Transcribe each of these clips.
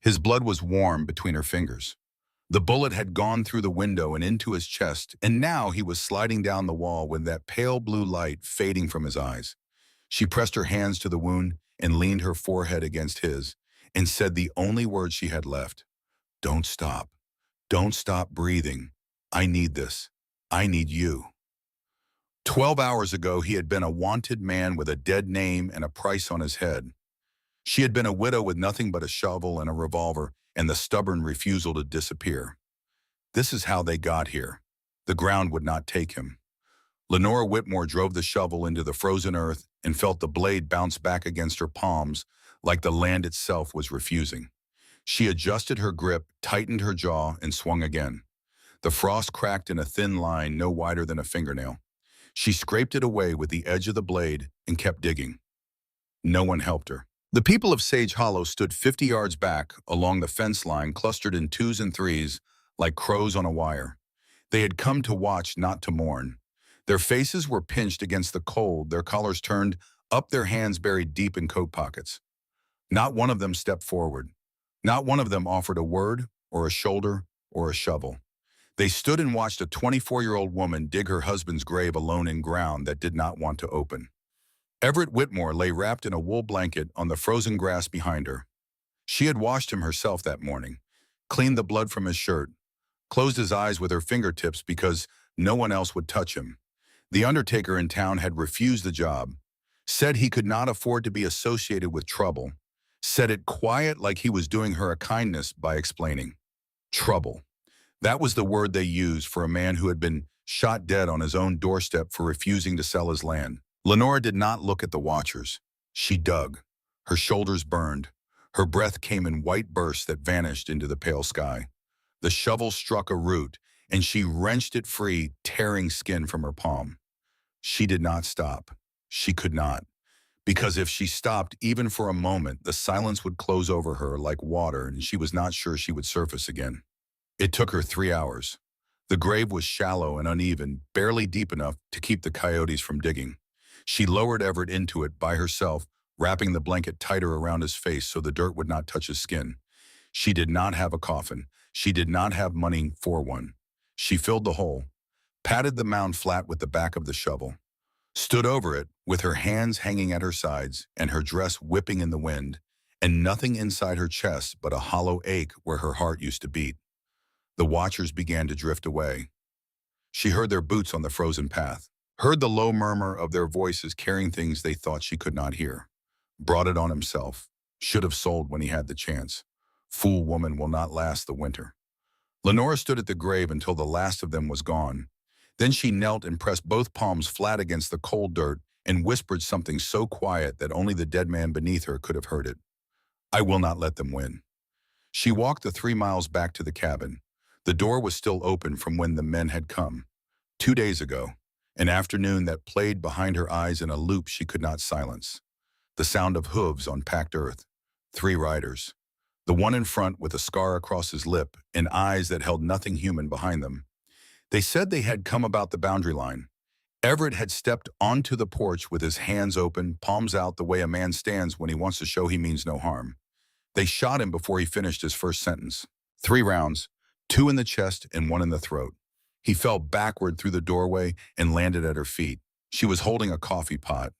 His blood was warm between her fingers. The bullet had gone through the window and into his chest, and now he was sliding down the wall with that pale blue light fading from his eyes. She pressed her hands to the wound and leaned her forehead against his and said the only words she had left. Don't stop. Don't stop breathing. I need this. I need you. 12 hours ago, he had been a wanted man with a dead name and a price on his head. She had been a widow with nothing but a shovel and a revolver and the stubborn refusal to disappear. This is how they got here. The ground would not take him. Lenora Whitmore drove the shovel into the frozen earth and felt the blade bounce back against her palms like the land itself was refusing. She adjusted her grip, tightened her jaw, and swung again. The frost cracked in a thin line no wider than a fingernail. She scraped it away with the edge of the blade and kept digging. No one helped her. The people of Sage Hollow stood 50 yards back along the fence line, clustered in twos and threes like crows on a wire. They had come to watch, not to mourn. Their faces were pinched against the cold, their collars turned up, their hands buried deep in coat pockets. Not one of them stepped forward. Not one of them offered a word or a shoulder or a shovel. They stood and watched a 24-year-old woman dig her husband's grave alone in ground that did not want to open. Everett Whitmore lay wrapped in a wool blanket on the frozen grass behind her. She had washed him herself that morning, cleaned the blood from his shirt, closed his eyes with her fingertips because no one else would touch him. The undertaker in town had refused the job, said he could not afford to be associated with trouble, said it quiet like he was doing her a kindness by explaining. Trouble. That was the word they used for a man who had been shot dead on his own doorstep for refusing to sell his land. Lenora did not look at the watchers. She dug. Her shoulders burned. Her breath came in white bursts that vanished into the pale sky. The shovel struck a root, and she wrenched it free, tearing skin from her palm. She did not stop. She could not. Because if she stopped even for a moment, the silence would close over her like water, and she was not sure she would surface again. It took her 3 hours. The grave was shallow and uneven, barely deep enough to keep the coyotes from digging. She lowered Everett into it by herself, wrapping the blanket tighter around his face so the dirt would not touch his skin. She did not have a coffin. She did not have money for one. She filled the hole, patted the mound flat with the back of the shovel, stood over it with her hands hanging at her sides and her dress whipping in the wind, and nothing inside her chest but a hollow ache where her heart used to beat. The watchers began to drift away. She heard their boots on the frozen path, heard the low murmur of their voices carrying things they thought she could not hear. Brought it on himself. Should have sold when he had the chance. Fool woman will not last the winter. Lenora stood at the grave until the last of them was gone. Then she knelt and pressed both palms flat against the cold dirt and whispered something so quiet that only the dead man beneath her could have heard it. I will not let them win. She walked the 3 miles back to the cabin. The door was still open from when the men had come. 2 days ago, an afternoon that played behind her eyes in a loop she could not silence. The sound of hooves on packed earth. 3 riders. The one in front with a scar across his lip and eyes that held nothing human behind them. They said they had come about the boundary line. Everett had stepped onto the porch with his hands open, palms out the way a man stands when he wants to show he means no harm. They shot him before he finished his first sentence. 3 rounds, 2 in the chest and 1 in the throat. He fell backward through the doorway and landed at her feet. She was holding a coffee pot.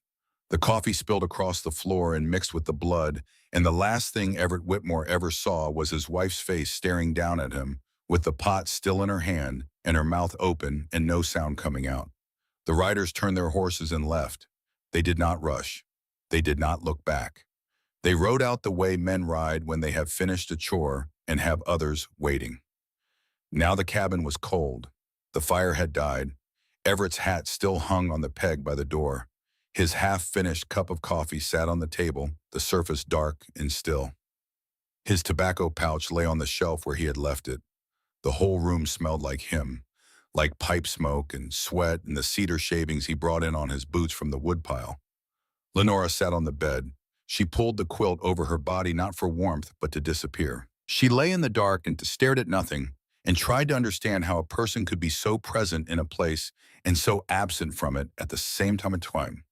The coffee spilled across the floor and mixed with the blood, and the last thing Everett Whitmore ever saw was his wife's face staring down at him, with the pot still in her hand and her mouth open and no sound coming out. The riders turned their horses and left. They did not rush. They did not look back. They rode out the way men ride when they have finished a chore and have others waiting. Now the cabin was cold. The fire had died. Everett's hat still hung on the peg by the door. His half-finished cup of coffee sat on the table, the surface dark and still. His tobacco pouch lay on the shelf where he had left it. The whole room smelled like him, like pipe smoke and sweat and the cedar shavings he brought in on his boots from the woodpile. Lenora sat on the bed. She pulled the quilt over her body not for warmth but to disappear. She lay in the dark and stared at nothing and tried to understand how a person could be so present in a place and so absent from it at the same time.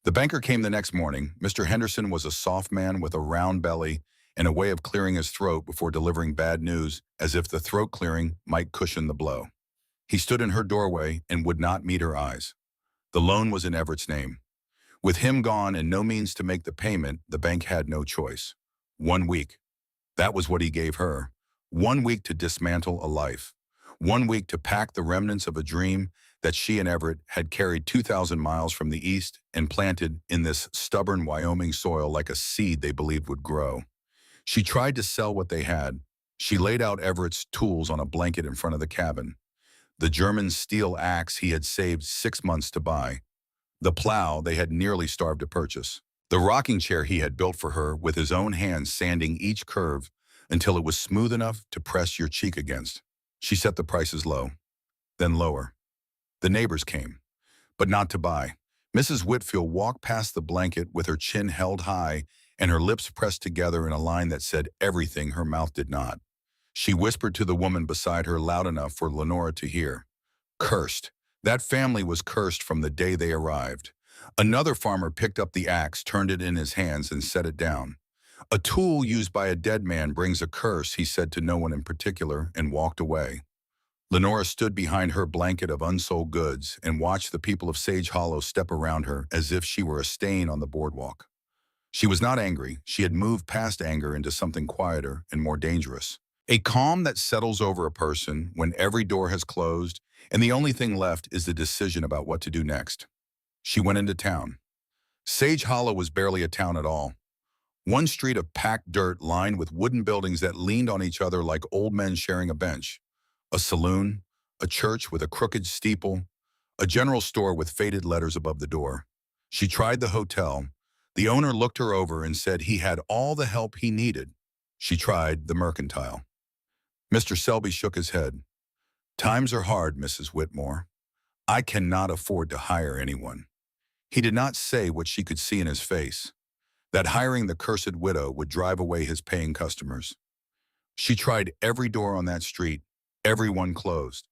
The banker came the next morning. Mr. Henderson was a soft man with a round belly and a way of clearing his throat before delivering bad news, as if the throat clearing might cushion the blow. He stood in her doorway and would not meet her eyes. The loan was in Everett's name. With him gone and no means to make the payment, the bank had no choice. 1 week. That was what he gave her. 1 week to dismantle a life. 1 week to pack the remnants of a dream that she and Everett had carried 2,000 miles from the east and planted in this stubborn Wyoming soil like a seed they believed would grow. She tried to sell what they had. She laid out Everett's tools on a blanket in front of the cabin. The German steel axe he had saved 6 months to buy. The plow they had nearly starved to purchase. The rocking chair he had built for her with his own hands, sanding each curve until it was smooth enough to press your cheek against. She set the prices low, then lower. The neighbors came, but not to buy. Mrs. Whitfield walked past the blanket with her chin held high and her lips pressed together in a line that said everything her mouth did not. She whispered to the woman beside her loud enough for Lenora to hear. Cursed. That family was cursed from the day they arrived. Another farmer picked up the axe, turned it in his hands, and set it down. A tool used by a dead man brings a curse, he said to no one in particular, and walked away. Lenora stood behind her blanket of unsold goods and watched the people of Sage Hollow step around her as if she were a stain on the boardwalk. She was not angry. She had moved past anger into something quieter and more dangerous. A calm that settles over a person when every door has closed and the only thing left is the decision about what to do next. She went into town. Sage Hollow was barely a town at all. One street of packed dirt lined with wooden buildings that leaned on each other like old men sharing a bench. A saloon, a church with a crooked steeple, a general store with faded letters above the door. She tried the hotel. The owner looked her over and said he had all the help he needed. She tried the mercantile. Mr. Selby shook his head. Times are hard, Mrs. Whitmore. I cannot afford to hire anyone. He did not say what she could see in his face, that hiring the cursed widow would drive away his paying customers. She tried every door on that street. Everyone closed.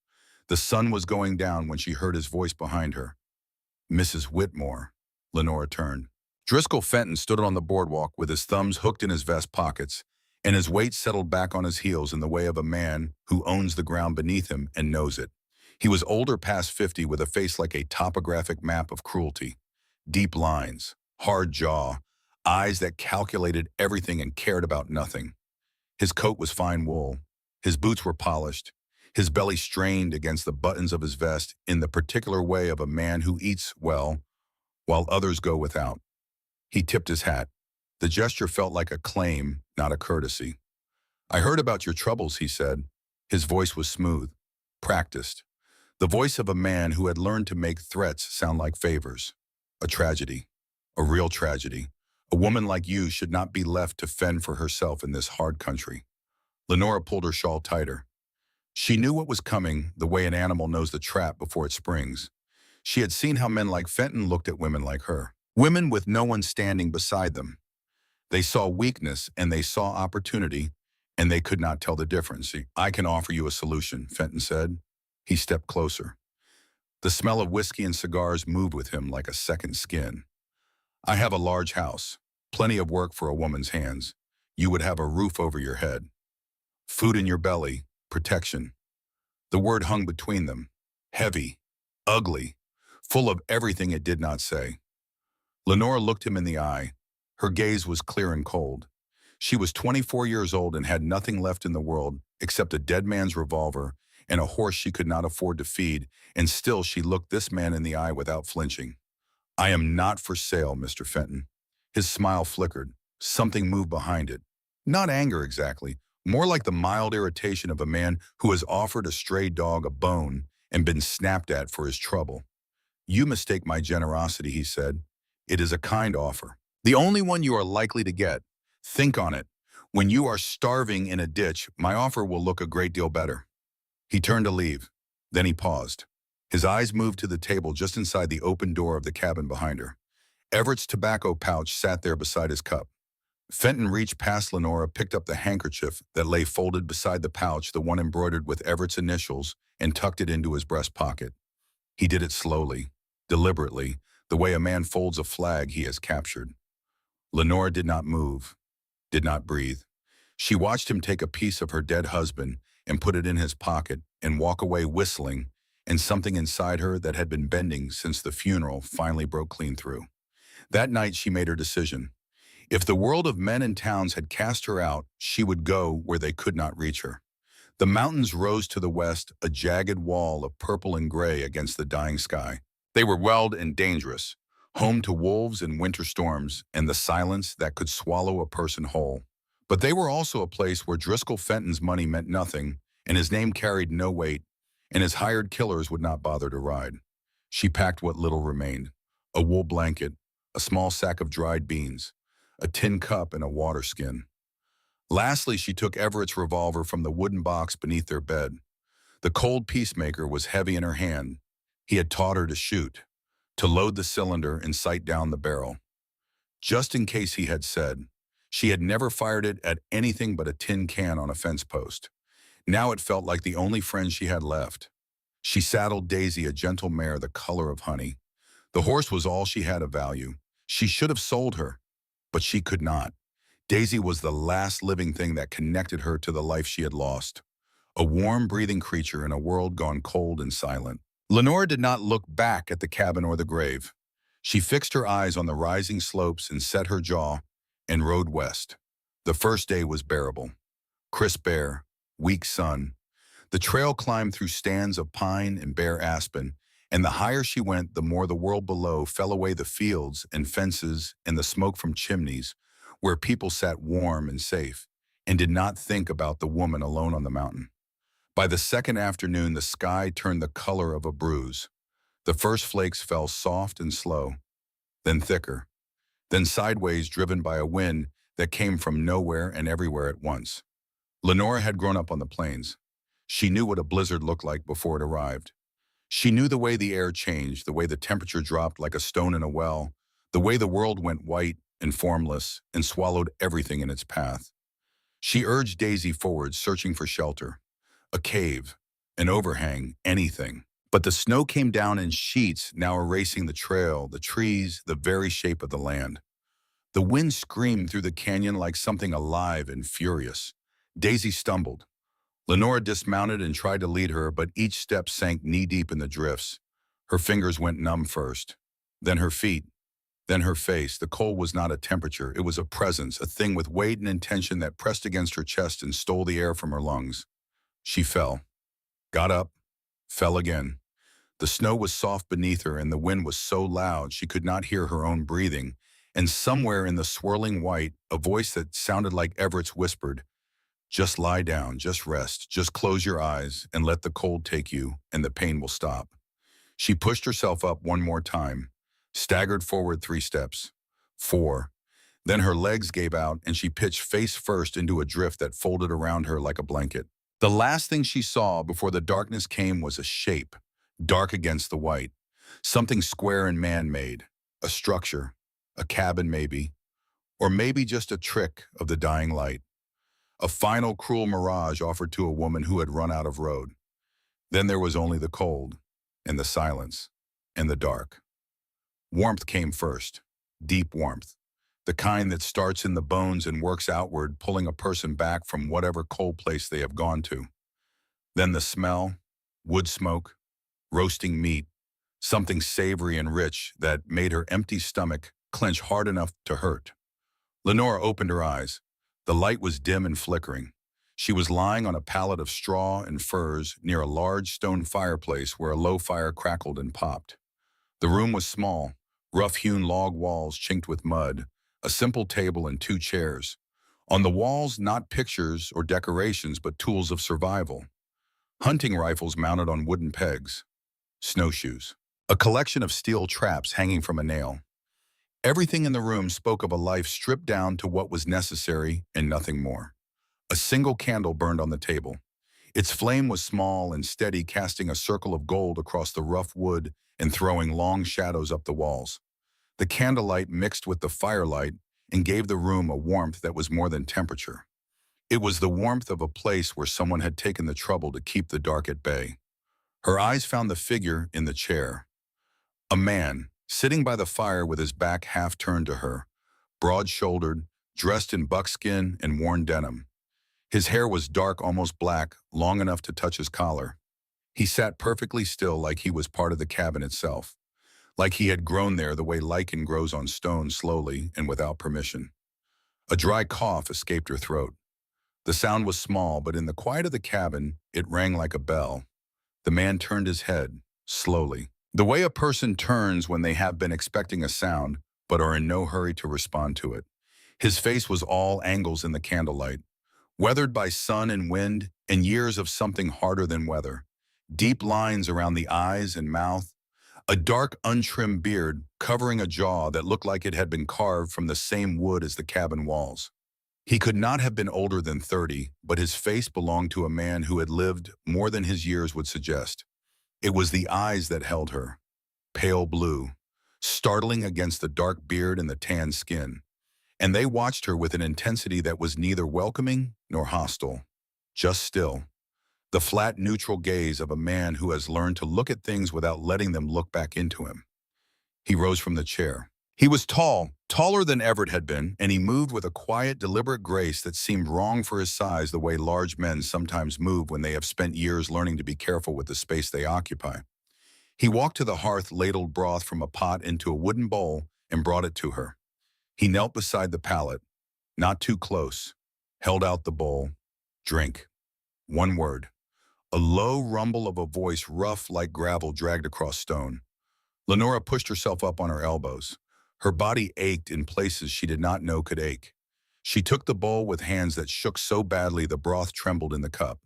The sun was going down when she heard his voice behind her. Mrs. Whitmore. Lenora turned. Driscoll Fenton stood on the boardwalk with his thumbs hooked in his vest pockets, and his weight settled back on his heels in the way of a man who owns the ground beneath him and knows it. He was older, past 50, with a face like a topographic map of cruelty. Deep lines, hard jaw, eyes that calculated everything and cared about nothing. His coat was fine wool. His boots were polished. His belly strained against the buttons of his vest in the particular way of a man who eats well while others go without. He tipped his hat. The gesture felt like a claim, not a courtesy. I heard about your troubles, he said. His voice was smooth, practiced. The voice of a man who had learned to make threats sound like favors. A tragedy. A real tragedy. A woman like you should not be left to fend for herself in this hard country. Lenora pulled her shawl tighter. She knew what was coming, the way an animal knows the trap before it springs. She had seen how men like Fenton looked at women like her. Women with no one standing beside them. They saw weakness and they saw opportunity, and they could not tell the difference. I can offer you a solution, Fenton said. He stepped closer. The smell of whiskey and cigars moved with him like a second skin. I have a large house, plenty of work for a woman's hands. You would have a roof over your head. Food in your belly, protection. The word hung between them. Heavy, ugly, full of everything it did not say. Lenora looked him in the eye. Her gaze was clear and cold. She was 24 years old and had nothing left in the world except a dead man's revolver and a horse she could not afford to feed, and still she looked this man in the eye without flinching. I am not for sale, Mr. Fenton. His smile flickered. Something moved behind it. Not anger exactly, more like the mild irritation of a man who has offered a stray dog a bone and been snapped at for his trouble. You mistake my generosity, he said. It is a kind offer. The only one you are likely to get. Think on it. When you are starving in a ditch, my offer will look a great deal better. He turned to leave. Then he paused. His eyes moved to the table just inside the open door of the cabin behind her. Everett's tobacco pouch sat there beside his cup. Fenton reached past Lenora, picked up the handkerchief that lay folded beside the pouch, the one embroidered with Everett's initials, and tucked it into his breast pocket. He did it slowly, deliberately, the way a man folds a flag he has captured. Lenora did not move, did not breathe. She watched him take a piece of her dead husband and put it in his pocket and walk away whistling, and something inside her that had been bending since the funeral finally broke clean through. That night she made her decision. If the world of men and towns had cast her out, she would go where they could not reach her. The mountains rose to the west, a jagged wall of purple and gray against the dying sky. They were wild and dangerous, home to wolves and winter storms and the silence that could swallow a person whole. But they were also a place where Driscoll Fenton's money meant nothing, and his name carried no weight, and his hired killers would not bother to ride. She packed what little remained: a wool blanket, a small sack of dried beans, a tin cup, and a water skin. Lastly, she took Everett's revolver from the wooden box beneath their bed. The cold peacemaker was heavy in her hand. He had taught her to shoot, to load the cylinder and sight down the barrel. Just in case, he had said. She had never fired it at anything but a tin can on a fence post. Now it felt like the only friend she had left. She saddled Daisy, a gentle mare the color of honey. The horse was all she had of value. She should have sold her, but she could not. Daisy was the last living thing that connected her to the life she had lost. A warm, breathing creature in a world gone cold and silent. Lenore did not look back at the cabin or the grave. She fixed her eyes on the rising slopes and set her jaw and rode west. The first day was bearable. Crisp air, weak sun. The trail climbed through stands of pine and bare aspen, and the higher she went, the more the world below fell away, the fields and fences and the smoke from chimneys, where people sat warm and safe and did not think about the woman alone on the mountain. By the second afternoon, the sky turned the color of a bruise. The first flakes fell soft and slow, then thicker, then sideways, driven by a wind that came from nowhere and everywhere at once. Lenore had grown up on the plains. She knew what a blizzard looked like before it arrived. She knew the way the air changed, the way the temperature dropped like a stone in a well, the way the world went white and formless and swallowed everything in its path. She urged Daisy forward, searching for shelter. A cave, an overhang, anything. But the snow came down in sheets, now erasing the trail, the trees, the very shape of the land. The wind screamed through the canyon like something alive and furious. Daisy stumbled. Lenore dismounted and tried to lead her, but each step sank knee-deep in the drifts. Her fingers went numb first, then her feet, then her face. The cold was not a temperature, it was a presence, a thing with weight and intention that pressed against her chest and stole the air from her lungs. She fell, got up, fell again. The snow was soft beneath her and the wind was so loud she could not hear her own breathing, and somewhere in the swirling white, a voice that sounded like Everett's whispered, "Just lie down, just rest, just close your eyes and let the cold take you and the pain will stop." She pushed herself up one more time, staggered forward 3 steps, 4. Then her legs gave out and she pitched face first into a drift that folded around her like a blanket. The last thing she saw before the darkness came was a shape, dark against the white, something square and man-made, a structure, a cabin maybe, or maybe just a trick of the dying light. A final cruel mirage offered to a woman who had run out of road. Then there was only the cold, and the silence, and the dark. Warmth came first, deep warmth, the kind that starts in the bones and works outward, pulling a person back from whatever cold place they have gone to. Then the smell, wood smoke, roasting meat, something savory and rich that made her empty stomach clench hard enough to hurt. Lenore opened her eyes. The light was dim and flickering. She was lying on a pallet of straw and furs near a large stone fireplace where a low fire crackled and popped. The room was small, rough-hewn log walls chinked with mud, a simple table and 2 chairs. On the walls, not pictures or decorations, but tools of survival. Hunting rifles mounted on wooden pegs, snowshoes, a collection of steel traps hanging from a nail. Everything in the room spoke of a life stripped down to what was necessary and nothing more. A single candle burned on the table. Its flame was small and steady, casting a circle of gold across the rough wood and throwing long shadows up the walls. The candlelight mixed with the firelight and gave the room a warmth that was more than temperature. It was the warmth of a place where someone had taken the trouble to keep the dark at bay. Her eyes found the figure in the chair. A man, sitting by the fire with his back half turned to her, broad-shouldered, dressed in buckskin and worn denim. His hair was dark, almost black, long enough to touch his collar. He sat perfectly still like he was part of the cabin itself, like he had grown there the way lichen grows on stone slowly and without permission. A dry cough escaped her throat. The sound was small, but in the quiet of the cabin, it rang like a bell. The man turned his head, slowly. The way a person turns when they have been expecting a sound, but are in no hurry to respond to it. His face was all angles in the candlelight, weathered by sun and wind and years of something harder than weather. Deep lines around the eyes and mouth, a dark, untrimmed beard covering a jaw that looked like it had been carved from the same wood as the cabin walls. He could not have been older than 30, but his face belonged to a man who had lived more than his years would suggest. It was the eyes that held her, pale blue, startling against the dark beard and the tan skin. And they watched her with an intensity that was neither welcoming nor hostile, just still. The flat, neutral gaze of a man who has learned to look at things without letting them look back into him. He rose from the chair. He was tall, taller than Everett had been, and he moved with a quiet, deliberate grace that seemed wrong for his size, the way large men sometimes move when they have spent years learning to be careful with the space they occupy. He walked to the hearth, ladled broth from a pot into a wooden bowl, and brought it to her. He knelt beside the pallet, not too close, held out the bowl. Drink. One word. A low rumble of a voice rough like gravel dragged across stone. Lenora pushed herself up on her elbows. Her body ached in places she did not know could ache. She took the bowl with hands that shook so badly the broth trembled in the cup.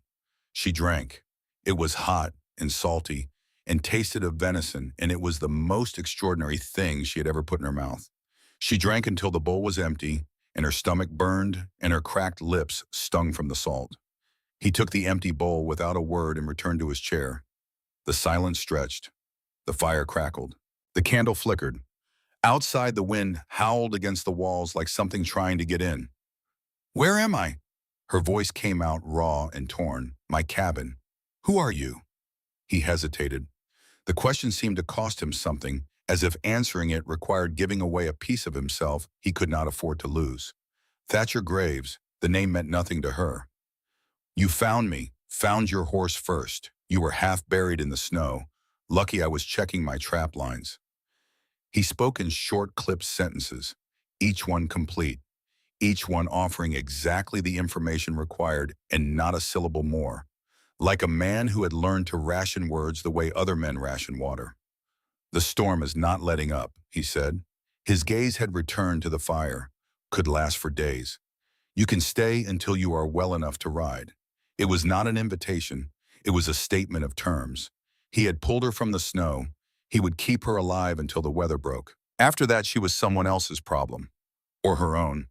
She drank. It was hot and salty and tasted of venison, and it was the most extraordinary thing she had ever put in her mouth. She drank until the bowl was empty, and her stomach burned, and her cracked lips stung from the salt. He took the empty bowl without a word and returned to his chair. The silence stretched. The fire crackled. The candle flickered. Outside, the wind howled against the walls like something trying to get in. "Where am I?" Her voice came out raw and torn. "My cabin. Who are you?" He hesitated. The question seemed to cost him something, as if answering it required giving away a piece of himself he could not afford to lose. Thatcher Graves, the name meant nothing to her. "You found me, found your horse first. You were half buried in the snow. Lucky I was checking my trap lines." He spoke in short, clipped sentences, each one complete, each one offering exactly the information required and not a syllable more, like a man who had learned to ration words the way other men ration water. "The storm is not letting up," he said. His gaze had returned to the fire, could last for days. "You can stay until you are well enough to ride." It was not an invitation, it was a statement of terms. He had pulled her from the snow. He would keep her alive until the weather broke. After that, she was someone else's problem, or her own.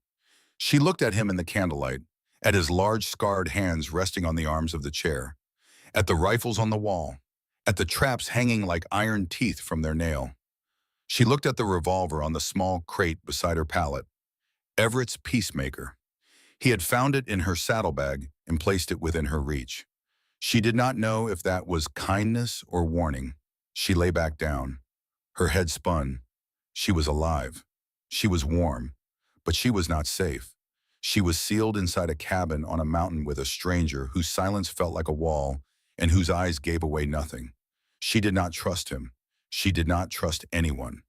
She looked at him in the candlelight, at his large scarred hands resting on the arms of the chair, at the rifles on the wall, at the traps hanging like iron teeth from their nail. She looked at the revolver on the small crate beside her pallet. Everett's Peacemaker. He had found it in her saddlebag and placed it within her reach. She did not know if that was kindness or warning. She lay back down. Her head spun. She was alive. She was warm. But she was not safe. She was sealed inside a cabin on a mountain with a stranger whose silence felt like a wall and whose eyes gave away nothing. She did not trust him. She did not trust anyone.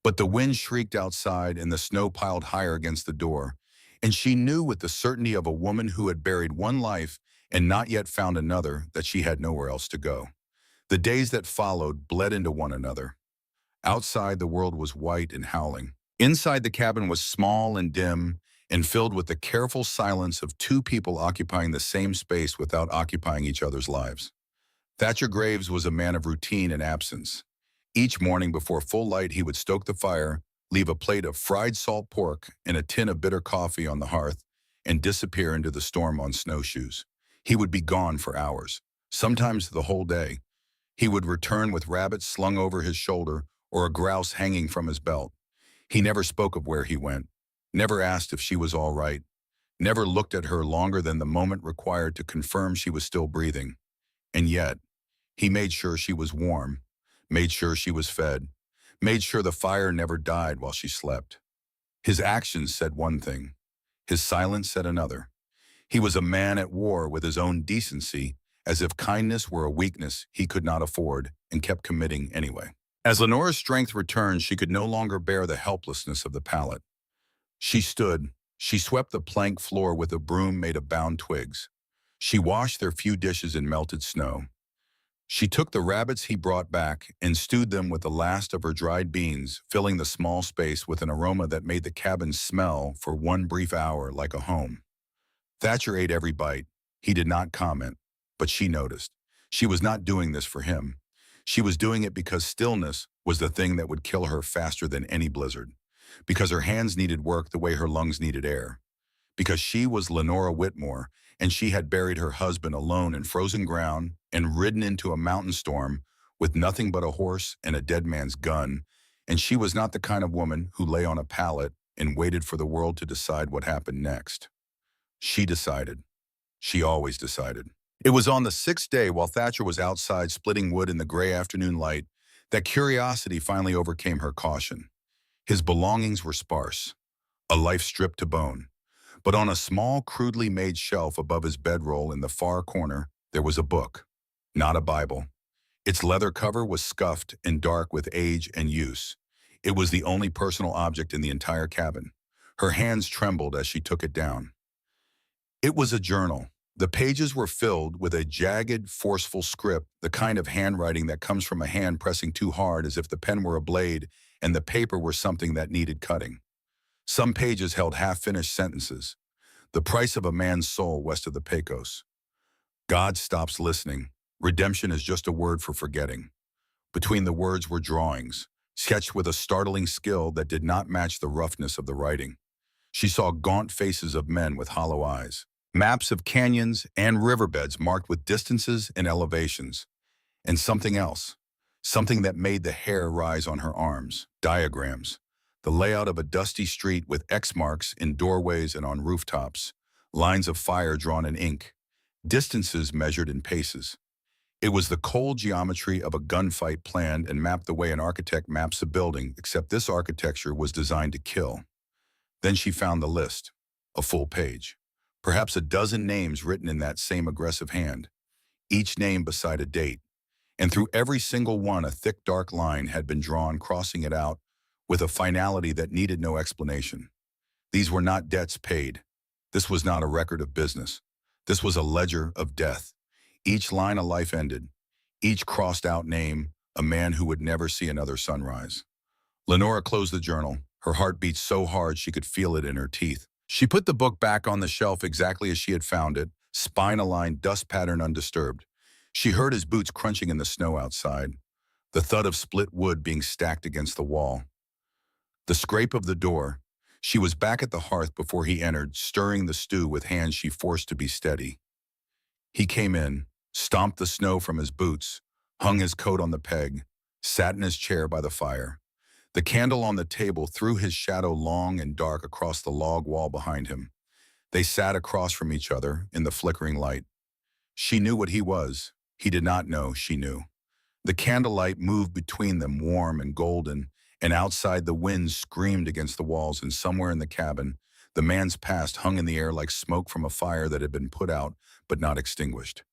But the wind shrieked outside and the snow piled higher against the door, and she knew with the certainty of a woman who had buried one life and not yet found another that she had nowhere else to go. The days that followed bled into one another. Outside, the world was white and howling. Inside, the cabin was small and dim and filled with the careful silence of two people occupying the same space without occupying each other's lives. Thatcher Graves was a man of routine and absence. Each morning before full light, he would stoke the fire, leave a plate of fried salt pork and a tin of bitter coffee on the hearth, and disappear into the storm on snowshoes. He would be gone for hours, sometimes the whole day. He would return with rabbits slung over his shoulder or a grouse hanging from his belt. He never spoke of where he went, never asked if she was all right, never looked at her longer than the moment required to confirm she was still breathing. And yet, he made sure she was warm, made sure she was fed, made sure the fire never died while she slept. His actions said one thing. His silence said another. He was a man at war with his own decency, as if kindness were a weakness he could not afford and kept committing anyway. As Lenora's strength returned, she could no longer bear the helplessness of the pallet. She stood. She swept the plank floor with a broom made of bound twigs. She washed their few dishes in melted snow. She took the rabbits he brought back and stewed them with the last of her dried beans, filling the small space with an aroma that made the cabin smell for one brief hour like a home. Thatcher ate every bite. He did not comment, but she noticed. She was not doing this for him. She was doing it because stillness was the thing that would kill her faster than any blizzard. Because her hands needed work the way her lungs needed air. Because she was Lenora Whitmore, and she had buried her husband alone in frozen ground and ridden into a mountain storm with nothing but a horse and a dead man's gun, and she was not the kind of woman who lay on a pallet and waited for the world to decide what happened next. She decided. She always decided. It was on the sixth day, while Thatcher was outside splitting wood in the gray afternoon light, that curiosity finally overcame her caution. His belongings were sparse, a life stripped to bone. But on a small, crudely made shelf above his bedroll in the far corner, there was a book, not a Bible. Its leather cover was scuffed and dark with age and use. It was the only personal object in the entire cabin. Her hands trembled as she took it down. It was a journal. The pages were filled with a jagged, forceful script, the kind of handwriting that comes from a hand pressing too hard as if the pen were a blade and the paper were something that needed cutting. Some pages held half-finished sentences. The price of a man's soul west of the Pecos. God stops listening. Redemption is just a word for forgetting. Between the words were drawings, sketched with a startling skill that did not match the roughness of the writing. She saw gaunt faces of men with hollow eyes, maps of canyons and riverbeds marked with distances and elevations, and something else, something that made the hair rise on her arms, diagrams, the layout of a dusty street with X marks in doorways and on rooftops, lines of fire drawn in ink, distances measured in paces. It was the cold geometry of a gunfight planned and mapped the way an architect maps a building, except this architecture was designed to kill. Then she found the list, a full page, perhaps a dozen names written in that same aggressive hand, each name beside a date, and through every single one a thick dark line had been drawn crossing it out with a finality that needed no explanation. These were not debts paid. This was not a record of business. This was a ledger of death. Each line a life ended, each crossed out name a man who would never see another sunrise. Lenora closed the journal. Her heart beat so hard she could feel it in her teeth. She put the book back on the shelf exactly as she had found it, spine-aligned, dust-patterned, undisturbed. She heard his boots crunching in the snow outside, the thud of split wood being stacked against the wall, the scrape of the door. She was back at the hearth before he entered, stirring the stew with hands she forced to be steady. He came in, stomped the snow from his boots, hung his coat on the peg, sat in his chair by the fire. The candle on the table threw his shadow long and dark across the log wall behind him. They sat across from each other in the flickering light. She knew what he was. He did not know she knew. The candlelight moved between them, warm and golden, and outside the wind screamed against the walls, and somewhere in the cabin, the man's past hung in the air like smoke from a fire that had been put out but not extinguished.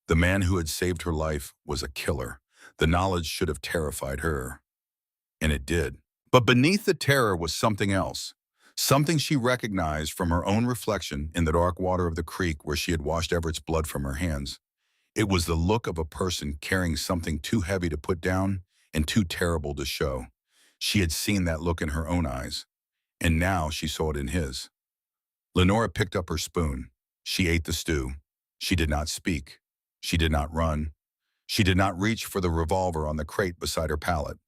The man who had saved her life was a killer. The knowledge should have terrified her. And it did. But beneath the terror was something else. Something she recognized from her own reflection in the dark water of the creek where she had washed Everett's blood from her hands. It was the look of a person carrying something too heavy to put down and too terrible to show. She had seen that look in her own eyes, and now she saw it in his. Lenora picked up her spoon. She ate the stew. She did not speak. She did not run. She did not reach for the revolver on the crate beside her pallet.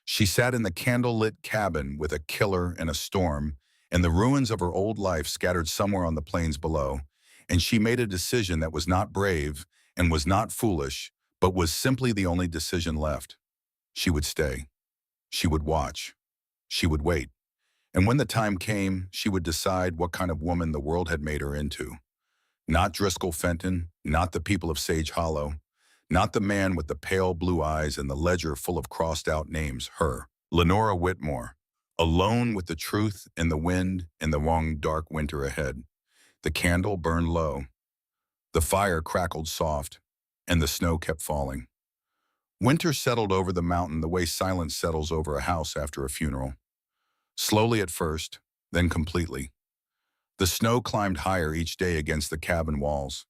She sat in the candlelit cabin with a killer and a storm, and the ruins of her old life scattered somewhere on the plains below, and she made a decision that was not brave and was not foolish, but was simply the only decision left. She would stay. She would watch. She would wait. And when the time came, she would decide what kind of woman the world had made her into. Not Driscoll Fenton, not the people of Sage Hollow, not the man with the pale blue eyes and the ledger full of crossed-out names, her, Lenora Whitmore, alone with the truth and the wind and the long, dark winter ahead. The candle burned low. The fire crackled soft, and the snow kept falling. Winter settled over the mountain the way silence settles over a house after a funeral. Slowly at first, then completely. The snow climbed higher each day against the cabin walls.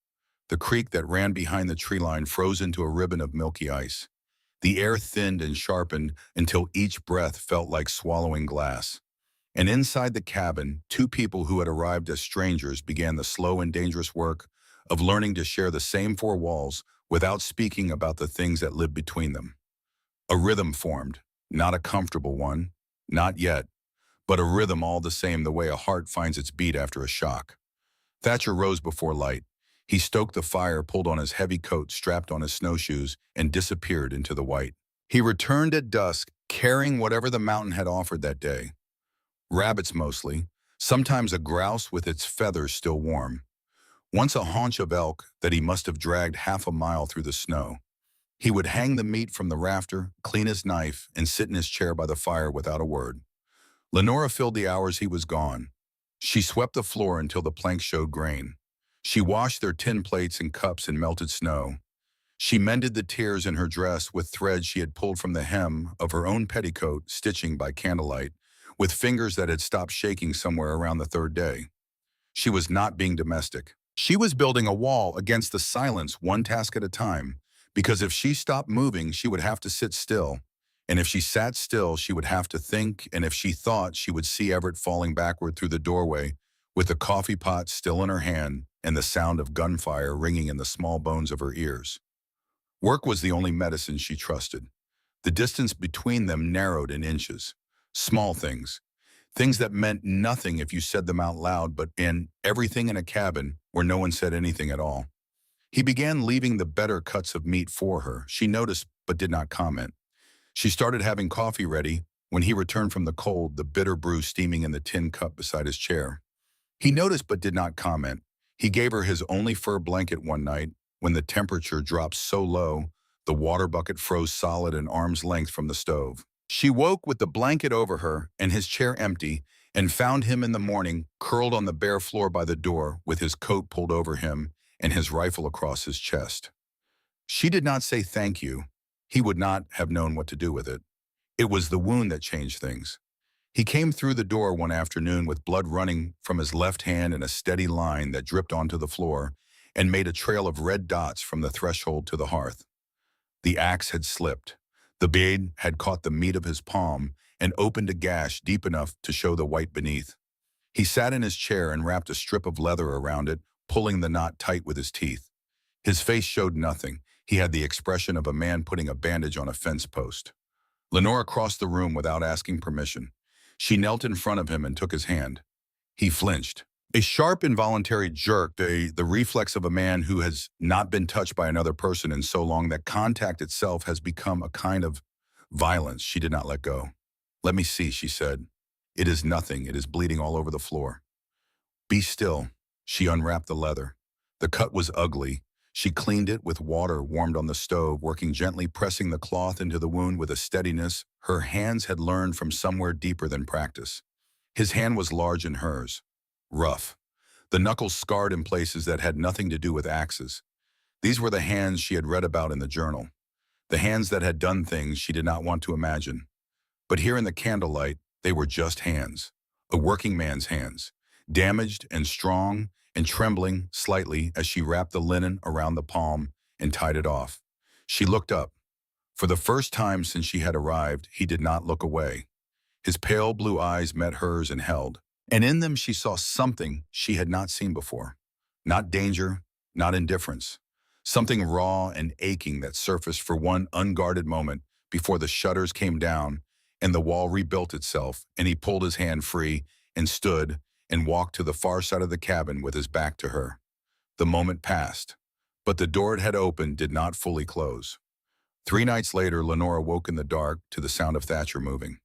The creek that ran behind the tree line froze into a ribbon of milky ice. The air thinned and sharpened until each breath felt like swallowing glass. And inside the cabin, two people who had arrived as strangers began the slow and dangerous work of learning to share the same four walls without speaking about the things that lived between them. A rhythm formed, not a comfortable one, not yet, but a rhythm all the same the way a heart finds its beat after a shock. Thatcher rose before light. He stoked the fire, pulled on his heavy coat, strapped on his snowshoes, and disappeared into the white. He returned at dusk, carrying whatever the mountain had offered that day. Rabbits mostly, sometimes a grouse with its feathers still warm. Once a haunch of elk that he must have dragged half a mile through the snow. He would hang the meat from the rafter, clean his knife, and sit in his chair by the fire without a word. Lenora filled the hours he was gone. She swept the floor until the planks showed grain. She washed their tin plates and cups in melted snow. She mended the tears in her dress with threads she had pulled from the hem of her own petticoat, stitching by candlelight, with fingers that had stopped shaking somewhere around the third day. She was not being domestic. She was building a wall against the silence, one task at a time, because if she stopped moving, she would have to sit still. And if she sat still, she would have to think, and if she thought, she would see Everett falling backward through the doorway, with the coffee pot still in her hand and the sound of gunfire ringing in the small bones of her ears. Work was the only medicine she trusted. The distance between them narrowed in inches. Small things. Things that meant nothing if you said them out loud, but in everything in a cabin where no one said anything at all. He began leaving the better cuts of meat for her. She noticed but did not comment. She started having coffee ready when he returned from the cold, the bitter brew steaming in the tin cup beside his chair. He noticed but did not comment. He gave her his only fur blanket one night when the temperature dropped so low the water bucket froze solid an arm's length from the stove. She woke with the blanket over her and his chair empty, and found him in the morning curled on the bare floor by the door with his coat pulled over him and his rifle across his chest. She did not say thank you. He would not have known what to do with it. It was the wound that changed things. He came through the door one afternoon with blood running from his left hand in a steady line that dripped onto the floor and made a trail of red dots from the threshold to the hearth. The axe had slipped. The blade had caught the meat of his palm and opened a gash deep enough to show the white beneath. He sat in his chair and wrapped a strip of leather around it, pulling the knot tight with his teeth. His face showed nothing. He had the expression of a man putting a bandage on a fence post. Lenora crossed the room without asking permission. She knelt in front of him and took his hand. He flinched. A sharp, involuntary jerk, the reflex of a man who has not been touched by another person in so long that contact itself has become a kind of violence. She did not let go. "Let me see," she said. "It is nothing. It is bleeding all over the floor." "Be still." She unwrapped the leather. The cut was ugly. She cleaned it with water warmed on the stove, working gently, pressing the cloth into the wound with a steadiness her hands had learned from somewhere deeper than practice. His hand was large in hers. Rough. The knuckles scarred in places that had nothing to do with axes. These were the hands she had read about in the journal. The hands that had done things she did not want to imagine. But here in the candlelight, they were just hands. A working man's hands. Damaged and strong and trembling slightly as she wrapped the linen around the palm and tied it off. She looked up. For the first time since she had arrived, he did not look away. His pale blue eyes met hers and held. And in them she saw something she had not seen before. Not danger, not indifference. Something raw and aching that surfaced for one unguarded moment before the shutters came down and the wall rebuilt itself, and he pulled his hand free and stood and walked to the far side of the cabin with his back to her. The moment passed, but the door it had opened did not fully close. 3 nights later, Lenora woke in the dark to the sound of Thatcher moving.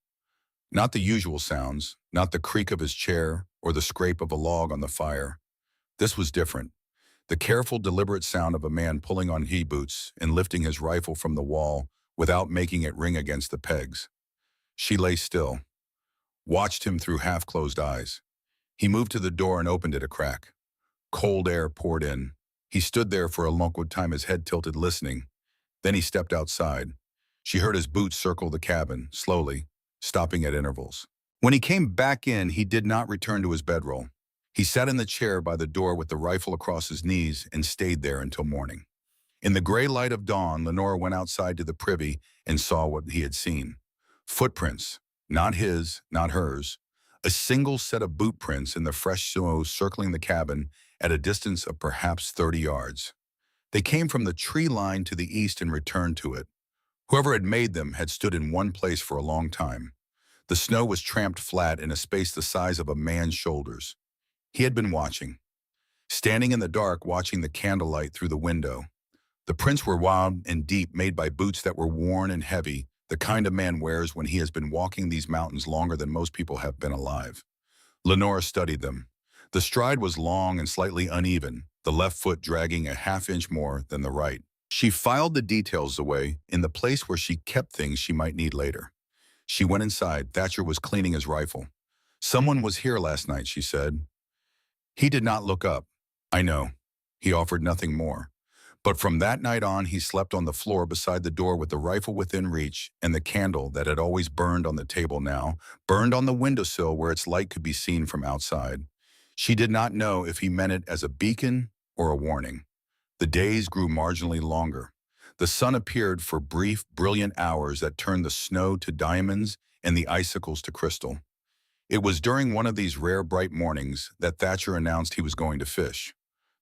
Not the usual sounds, not the creak of his chair or the scrape of a log on the fire. This was different. The careful, deliberate sound of a man pulling on he boots and lifting his rifle from the wall without making it ring against the pegs. She lay still, watched him through half-closed eyes. He moved to the door and opened it a crack. Cold air poured in. He stood there for a long time, his head tilted, listening. Then he stepped outside. She heard his boots circle the cabin, slowly, stopping at intervals. When he came back in, he did not return to his bedroll. He sat in the chair by the door with the rifle across his knees and stayed there until morning. In the gray light of dawn, Lenora went outside to the privy and saw what he had seen. Footprints, not his, not hers. A single set of boot prints in the fresh snow circling the cabin at a distance of perhaps 30 yards. They came from the tree line to the east and returned to it. Whoever had made them had stood in one place for a long time. The snow was tramped flat in a space the size of a man's shoulders. He had been watching. Standing in the dark, watching the candlelight through the window. The prints were wide and deep, made by boots that were worn and heavy, the kind a man wears when he has been walking these mountains longer than most people have been alive. Lenora studied them. The stride was long and slightly uneven, the left foot dragging a half-inch more than the right. She filed the details away in the place where she kept things she might need later. She went inside. Thatcher was cleaning his rifle. "Someone was here last night," she said. He did not look up. "I know." He offered nothing more. But from that night on, he slept on the floor beside the door with the rifle within reach, and the candle that had always burned on the table now burned on the windowsill where its light could be seen from outside. She did not know if he meant it as a beacon or a warning. The days grew marginally longer. The sun appeared for brief, brilliant hours that turned the snow to diamonds and the icicles to crystal. It was during one of these rare bright mornings that Thatcher announced he was going to fish.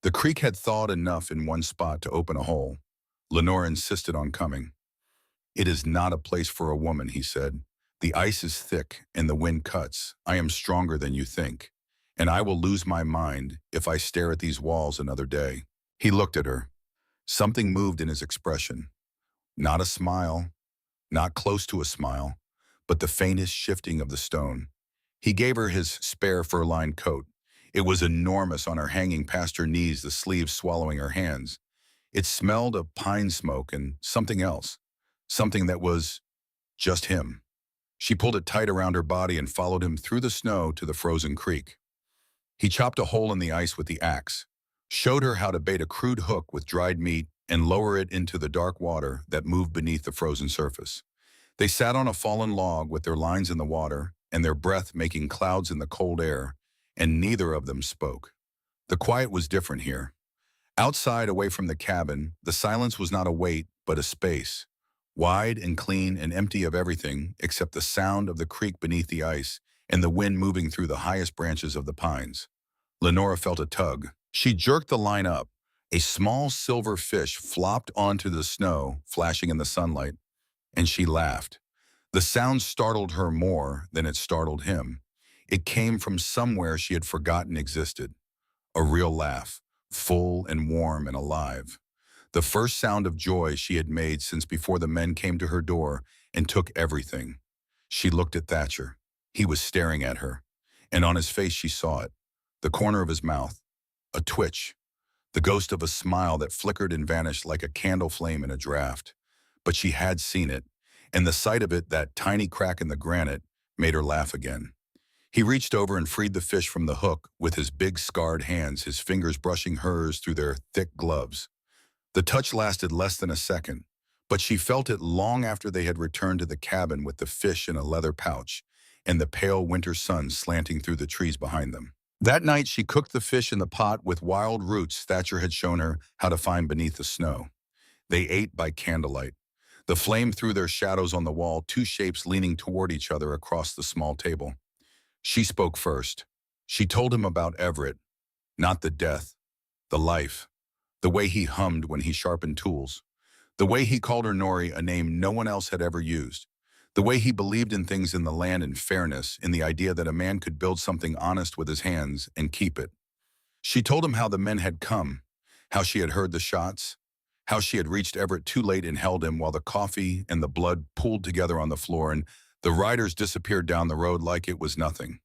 The creek had thawed enough in one spot to open a hole. Lenora insisted on coming. "It is not a place for a woman," he said. "The ice is thick and the wind cuts. I am stronger than you think, and I will lose my mind if I stare at these walls another day." He looked at her. Something moved in his expression. Not a smile, not close to a smile, but the faintest shifting of the stone. He gave her his spare fur-lined coat. It was enormous on her, hanging past her knees, the sleeves swallowing her hands. It smelled of pine smoke and something else, something that was just him. She pulled it tight around her body and followed him through the snow to the frozen creek. He chopped a hole in the ice with the axe, showed her how to bait a crude hook with dried meat and lower it into the dark water that moved beneath the frozen surface. They sat on a fallen log with their lines in the water and their breath making clouds in the cold air, and neither of them spoke. The quiet was different here. Outside, away from the cabin, the silence was not a weight, but a space, wide and clean and empty of everything except the sound of the creek beneath the ice and the wind moving through the highest branches of the pines. Lenora felt a tug. She jerked the line up. A small silver fish flopped onto the snow, flashing in the sunlight, and she laughed. The sound startled her more than it startled him. It came from somewhere she had forgotten existed. A real laugh, full and warm and alive. The first sound of joy she had made since before the men came to her door and took everything. She looked at Thatcher. He was staring at her, and on his face she saw it. The corner of his mouth, a twitch, the ghost of a smile that flickered and vanished like a candle flame in a draft. But she had seen it, and the sight of it, that tiny crack in the granite, made her laugh again. He reached over and freed the fish from the hook with his big scarred hands, his fingers brushing hers through their thick gloves. The touch lasted less than a second, but she felt it long after they had returned to the cabin with the fish in a leather pouch and the pale winter sun slanting through the trees behind them. That night she cooked the fish in the pot with wild roots Thatcher had shown her how to find beneath the snow. They ate by candlelight. The flame threw their shadows on the wall, two shapes leaning toward each other across the small table. She spoke first. She told him about Everett, not the death, the life, the way he hummed when he sharpened tools, the way he called her Nori, a name no one else had ever used, the way he believed in things in the land and fairness, in the idea that a man could build something honest with his hands and keep it. She told him how the men had come, how she had heard the shots, how she had reached Everett too late and held him while the coffee and the blood pooled together on the floor and the riders disappeared down the road like it was nothing.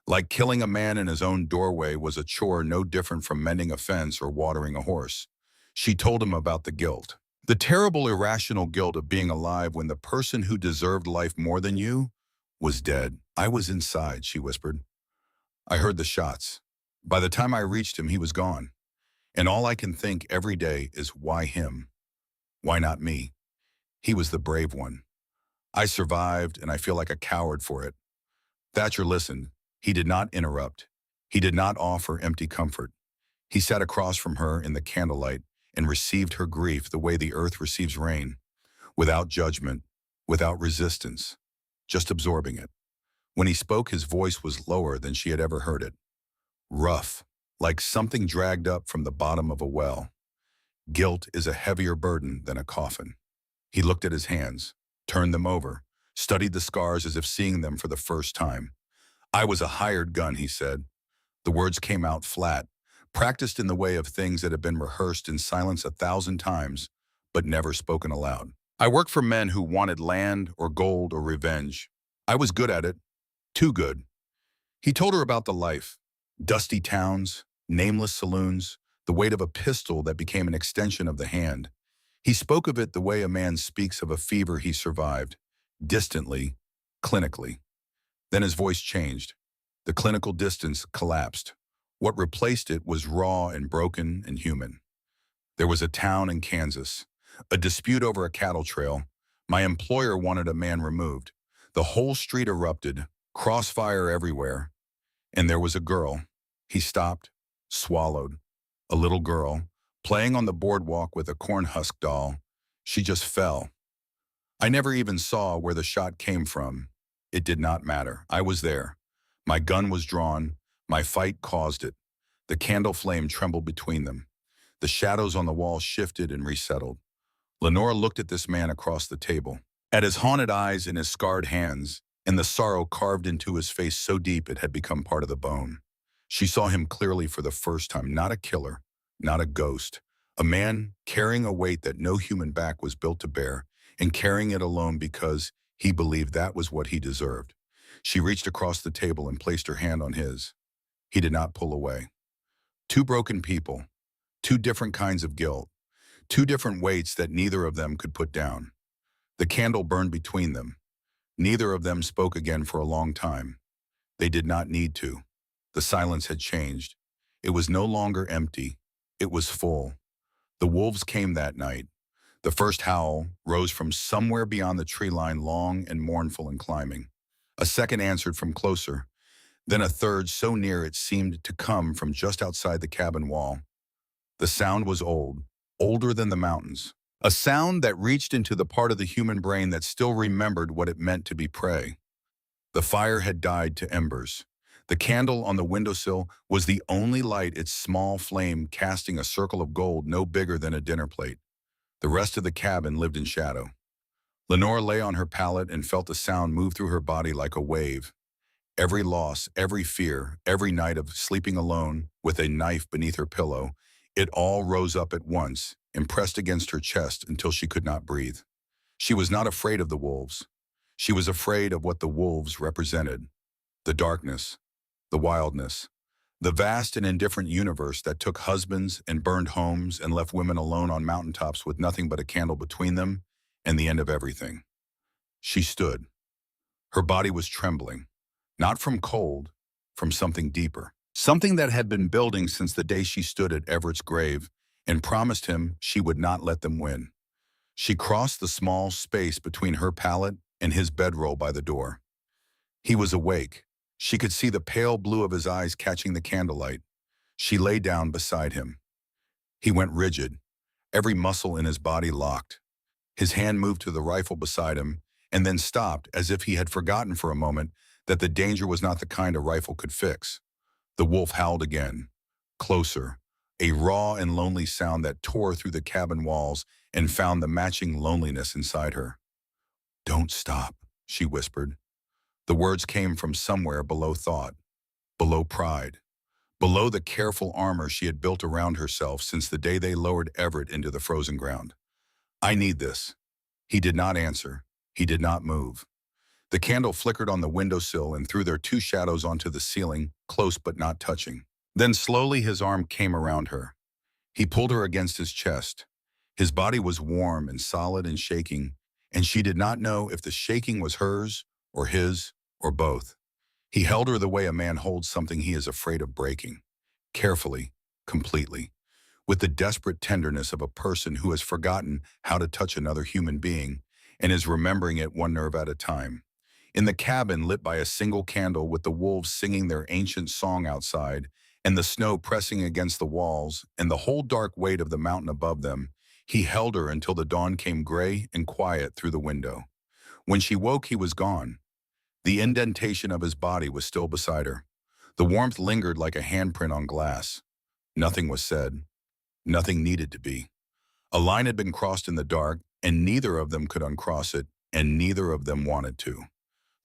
Like killing a man in his own doorway was a chore no different from mending a fence or watering a horse. She told him about the guilt. The terrible, irrational guilt of being alive when the person who deserved life more than you was dead. "I was inside," she whispered. "I heard the shots. By the time I reached him, he was gone. And all I can think every day is, why him? Why not me? He was the brave one. I survived, and I feel like a coward for it. Thatcher listened. He did not interrupt. He did not offer empty comfort. He sat across from her in the candlelight and received her grief the way the earth receives rain, without judgment, without resistance, just absorbing it. When he spoke, his voice was lower than she had ever heard it, rough, like something dragged up from the bottom of a well. Guilt is a heavier burden than a coffin. He looked at his hands, turned them over, studied the scars as if seeing them for the first time. I was a hired gun, he said. The words came out flat, practiced in the way of things that have been rehearsed in silence 1,000 times, but never spoken aloud. I worked for men who wanted land or gold or revenge. I was good at it, too good. He told her about the life, dusty towns, nameless saloons, the weight of a pistol that became an extension of the hand. He spoke of it the way a man speaks of a fever he survived, distantly, clinically. Then his voice changed. The clinical distance collapsed. What replaced it was raw and broken and human. There was a town in Kansas, a dispute over a cattle trail. My employer wanted a man removed. The whole street erupted, crossfire everywhere. And there was a girl. He stopped, swallowed. A little girl, playing on the boardwalk with a corn husk doll. She just fell. I never even saw where the shot came from. It did not matter. I was there. My gun was drawn. My fight caused it. The candle flame trembled between them. The shadows on the wall shifted and resettled. Lenora looked at this man across the table, at his haunted eyes and his scarred hands, and the sorrow carved into his face so deep it had become part of the bone. She saw him clearly for the first time, not a killer, not a ghost, a man carrying a weight that no human back was built to bear, and carrying it alone because he believed that was what he deserved. She reached across the table and placed her hand on his. He did not pull away. Two broken people, two different kinds of guilt, two different weights that neither of them could put down. The candle burned between them. Neither of them spoke again for a long time. They did not need to. The silence had changed. It was no longer empty. It was full. The wolves came that night. The first howl rose from somewhere beyond the tree line, long and mournful and climbing. A second answered from closer. Then a third so near it seemed to come from just outside the cabin wall. The sound was old, older than the mountains. A sound that reached into the part of the human brain that still remembered what it meant to be prey. The fire had died to embers. The candle on the windowsill was the only light, its small flame casting a circle of gold no bigger than a dinner plate. The rest of the cabin lived in shadow. Lenore lay on her pallet and felt the sound move through her body like a wave. Every loss, every fear, every night of sleeping alone with a knife beneath her pillow, it all rose up at once and pressed against her chest until she could not breathe. She was not afraid of the wolves. She was afraid of what the wolves represented. The darkness, the wildness, the vast and indifferent universe that took husbands and burned homes and left women alone on mountaintops with nothing but a candle between them and the end of everything. She stood. Her body was trembling, not from cold, from something deeper. Something that had been building since the day she stood at Everett's grave and promised him she would not let them win. She crossed the small space between her pallet and his bedroll by the door. He was awake. She could see the pale blue of his eyes catching the candlelight. She lay down beside him. He went rigid, every muscle in his body locked. His hand moved to the rifle beside him and then stopped as if he had forgotten for a moment that the danger was not the kind a rifle could fix. The wolf howled again, closer, a raw and lonely sound that tore through the cabin walls and found the matching loneliness inside her. "Don't stop," she whispered. The words came from somewhere below thought, below pride, below the careful armor she had built around herself since the day they lowered Everett into the frozen ground. "I need this." He did not answer. He did not move. The candle flickered on the windowsill and threw their two shadows onto the ceiling, close but not touching. Then slowly his arm came around her. He pulled her against his chest. His body was warm and solid and shaking, and she did not know if the shaking was hers or his or both. He held her the way a man holds something he is afraid of breaking. carefully, completely, with the desperate tenderness of a person who has forgotten how to touch another human being and is remembering it one nerve at a time. In the cabin lit by a single candle with the wolves singing their ancient song outside and the snow pressing against the walls and the whole dark weight of the mountain above them, he held her until the dawn came gray and quiet through the window. When she woke, he was gone. The indentation of his body was still beside her. The warmth lingered like a handprint on glass. Nothing was said. Nothing needed to be. A line had been crossed in the dark, and neither of them could uncross it, and neither of them wanted to.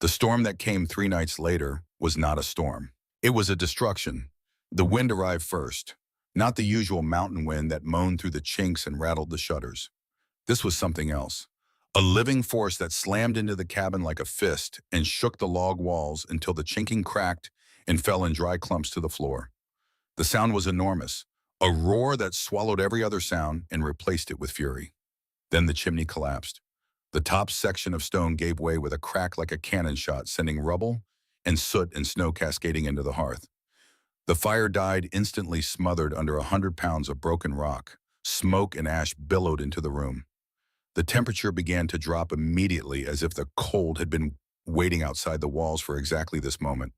The storm that came 3 nights later was not a storm. It was a destruction. The wind arrived first, not the usual mountain wind that moaned through the chinks and rattled the shutters. This was something else. A living force that slammed into the cabin like a fist and shook the log walls until the chinking cracked and fell in dry clumps to the floor. The sound was enormous, a roar that swallowed every other sound and replaced it with fury. Then the chimney collapsed. The top section of stone gave way with a crack like a cannon shot, sending rubble and soot and snow cascading into the hearth. The fire died instantly, smothered under 100 pounds of broken rock. Smoke and ash billowed into the room. The temperature began to drop immediately, as if the cold had been waiting outside the walls for exactly this moment.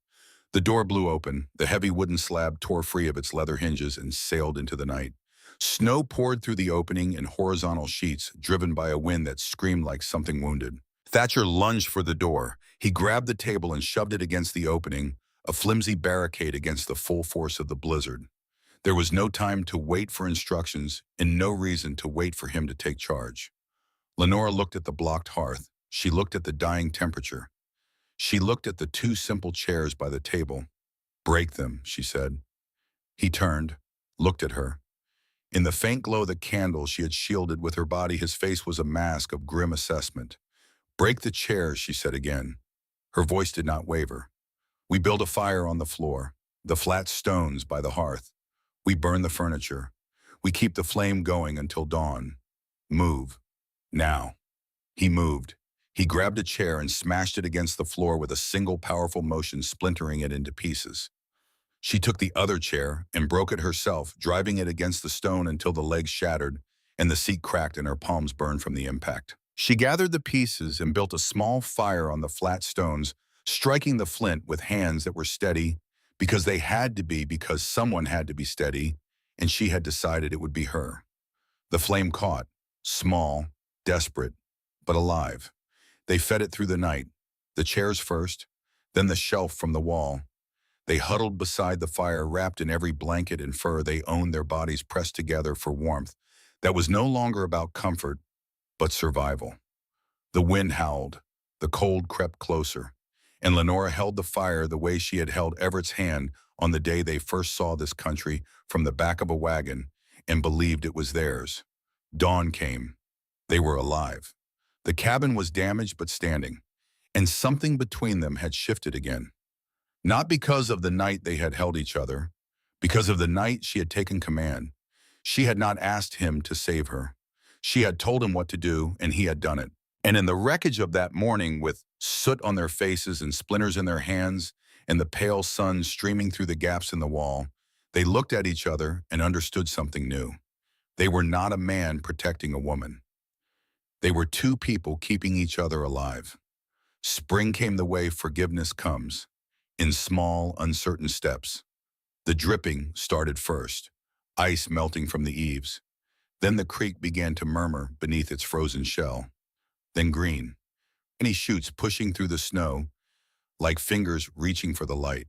The door blew open, the heavy wooden slab tore free of its leather hinges and sailed into the night. Snow poured through the opening in horizontal sheets, driven by a wind that screamed like something wounded. Thatcher lunged for the door. He grabbed the table and shoved it against the opening, a flimsy barricade against the full force of the blizzard. There was no time to wait for instructions and no reason to wait for him to take charge. Lenora looked at the blocked hearth. She looked at the dying temperature. She looked at the 2 simple chairs by the table. "Break them," she said. He turned, looked at her. In the faint glow of the candle she had shielded with her body, his face was a mask of grim assessment. "Break the chairs," she said again. Her voice did not waver. "We build a fire on the floor, the flat stones by the hearth. We burn the furniture. We keep the flame going until dawn. Move. Now." He moved. He grabbed a chair and smashed it against the floor with a single powerful motion, splintering it into pieces. She took the other chair and broke it herself, driving it against the stone until the legs shattered and the seat cracked and her palms burned from the impact. She gathered the pieces and built a small fire on the flat stones, striking the flint with hands that were steady because they had to be, because someone had to be steady, and she had decided it would be her. The flame caught, small, desperate, but alive. They fed it through the night, the chairs first, then the shelf from the wall. They huddled beside the fire, wrapped in every blanket and fur they owned, their bodies pressed together for warmth that was no longer about comfort, but survival. The wind howled, the cold crept closer, and Lenora held the fire the way she had held Everett's hand on the day they first saw this country from the back of a wagon and believed it was theirs. Dawn came. They were alive. The cabin was damaged but standing, and something between them had shifted again. Not because of the night they had held each other, because of the night she had taken command. She had not asked him to save her. She had told him what to do, and he had done it. And in the wreckage of that morning, with soot on their faces and splinters in their hands, and the pale sun streaming through the gaps in the wall, they looked at each other and understood something new. They were not a man protecting a woman. They were 2 people keeping each other alive. Spring came the way forgiveness comes, in small, uncertain steps. The dripping started first, ice melting from the eaves. Then the creek began to murmur beneath its frozen shell. Then green, tiny shoots pushing through the snow, like fingers reaching for the light.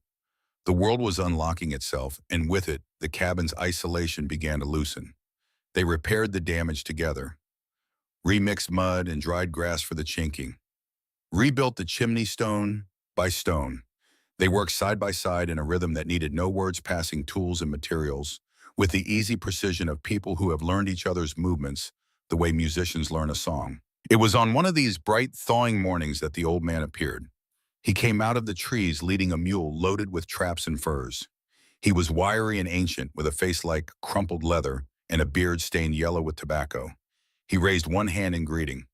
The world was unlocking itself, and with it, the cabin's isolation began to loosen. They repaired the damage together. Remixed mud and dried grass for the chinking. Rebuilt the chimney stone by stone. They worked side by side in a rhythm that needed no words, passing tools and materials, with the easy precision of people who have learned each other's movements the way musicians learn a song. It was on one of these bright, thawing mornings that the old man appeared. He came out of the trees leading a mule loaded with traps and furs. He was wiry and ancient, with a face like crumpled leather and a beard stained yellow with tobacco. He raised one hand in greeting.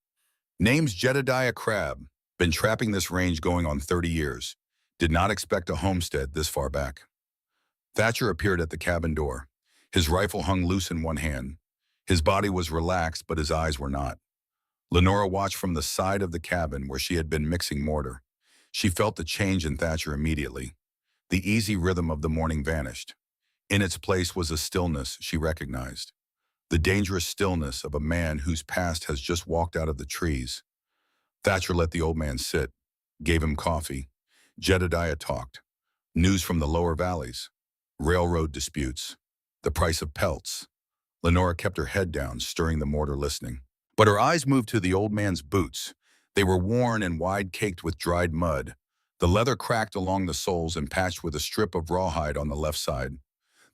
"Name's Jedediah Crabb. Been trapping this range going on 30 years. Did not expect a homestead this far back." Thatcher appeared at the cabin door. His rifle hung loose in one hand. His body was relaxed, but his eyes were not. Lenora watched from the side of the cabin where she had been mixing mortar. She felt the change in Thatcher immediately. The easy rhythm of the morning vanished. In its place was a stillness she recognized. The dangerous stillness of a man whose past has just walked out of the trees. Thatcher let the old man sit, gave him coffee. Jedediah talked. News from the lower valleys. Railroad disputes. The price of pelts. Lenora kept her head down, stirring the mortar, listening. But her eyes moved to the old man's boots. They were worn and wide, caked with dried mud. The leather cracked along the soles and patched with a strip of rawhide on the left side.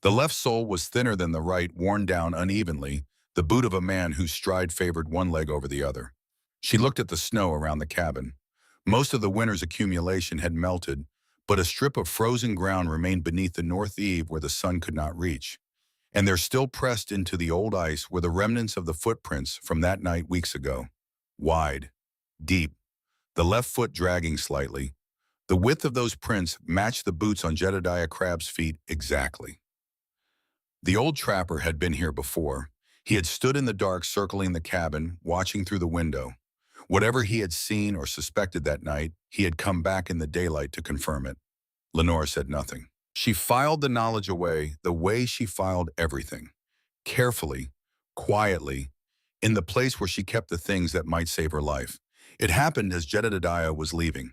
The left sole was thinner than the right, worn down unevenly, the boot of a man whose stride favored one leg over the other. She looked at the snow around the cabin. Most of the winter's accumulation had melted, but a strip of frozen ground remained beneath the north eave where the sun could not reach. And there still pressed into the old ice were the remnants of the footprints from that night weeks ago. Wide, deep, the left foot dragging slightly. The width of those prints matched the boots on Jedediah Crabb's feet exactly. The old trapper had been here before. He had stood in the dark circling the cabin, watching through the window. Whatever he had seen or suspected that night, he had come back in the daylight to confirm it. Lenora said nothing. She filed the knowledge away the way she filed everything. Carefully, quietly, in the place where she kept the things that might save her life. It happened as Jedediah was leaving.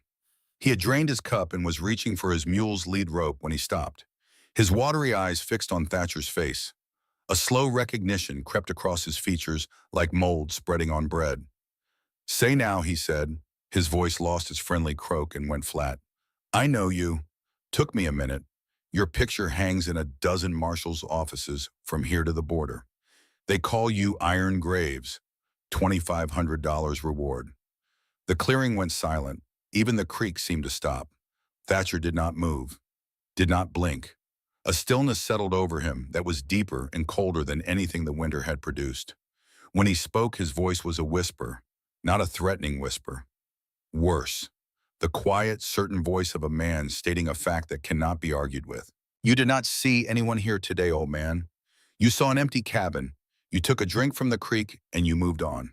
He had drained his cup and was reaching for his mule's lead rope when he stopped. His watery eyes fixed on Thatcher's face. A slow recognition crept across his features like mold spreading on bread. "Say now," he said. His voice lost its friendly croak and went flat. "I know you. Took me a minute. Your picture hangs in a dozen marshals' offices from here to the border. They call you Iron Graves. $2,500 reward." The clearing went silent. Even the creek seemed to stop. Thatcher did not move, did not blink. A stillness settled over him that was deeper and colder than anything the winter had produced. When he spoke, his voice was a whisper, not a threatening whisper. Worse, the quiet, certain voice of a man stating a fact that cannot be argued with. "You did not see anyone here today, old man. You saw an empty cabin. You took a drink from the creek and you moved on.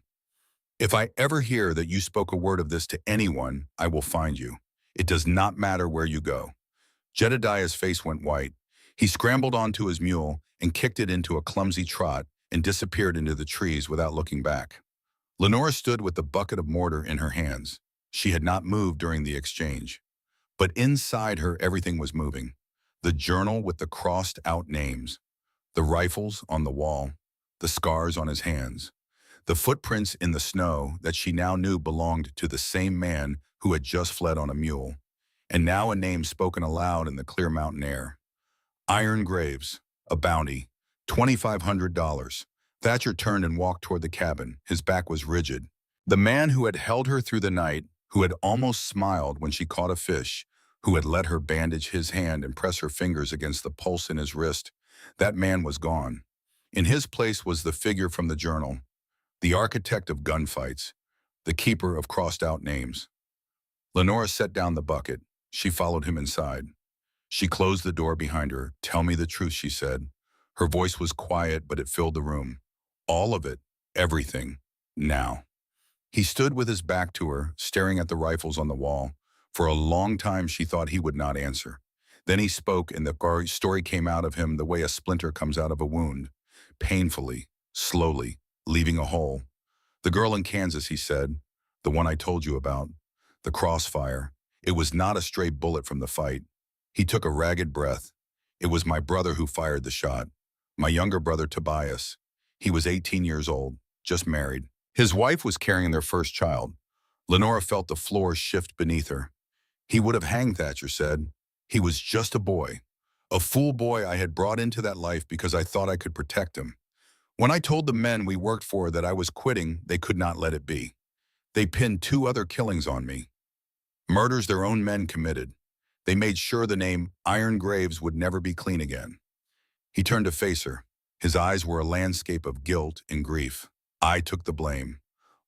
If I ever hear that you spoke a word of this to anyone, I will find you. It does not matter where you go." Jedediah's face went white. He scrambled onto his mule and kicked it into a clumsy trot and disappeared into the trees without looking back. Lenora stood with the bucket of mortar in her hands. She had not moved during the exchange. But inside her, everything was moving. The journal with the crossed-out names, the rifles on the wall, the scars on his hands, the footprints in the snow that she now knew belonged to the same man who had just fled on a mule, and now a name spoken aloud in the clear mountain air. Iron Graves, a bounty, $2,500. Thatcher turned and walked toward the cabin. His back was rigid. The man who had held her through the night, who had almost smiled when she caught a fish, who had let her bandage his hand and press her fingers against the pulse in his wrist, that man was gone. In his place was the figure from the journal, the architect of gunfights, the keeper of crossed-out names. Lenora set down the bucket. She followed him inside. She closed the door behind her. "Tell me the truth," she said. Her voice was quiet, but it filled the room. All of it, everything, now. He stood with his back to her, staring at the rifles on the wall. For a long time she thought he would not answer. Then he spoke, and the story came out of him the way a splinter comes out of a wound. Painfully, slowly, leaving a hole. "The girl in Kansas," he said. "The one I told you about. The crossfire. It was not a stray bullet from the fight." He took a ragged breath. "It was my brother who fired the shot. My younger brother, Tobias. He was 18 years old, just married. His wife was carrying their first child." Lenora felt the floor shift beneath her. "He would have hanged," Thatcher said. "He was just a boy. A fool boy I had brought into that life because I thought I could protect him. When I told the men we worked for that I was quitting, they could not let it be. They pinned 2 other killings on me. Murders their own men committed. They made sure the name Iron Graves would never be clean again." He turned to face her. His eyes were a landscape of guilt and grief. "I took the blame.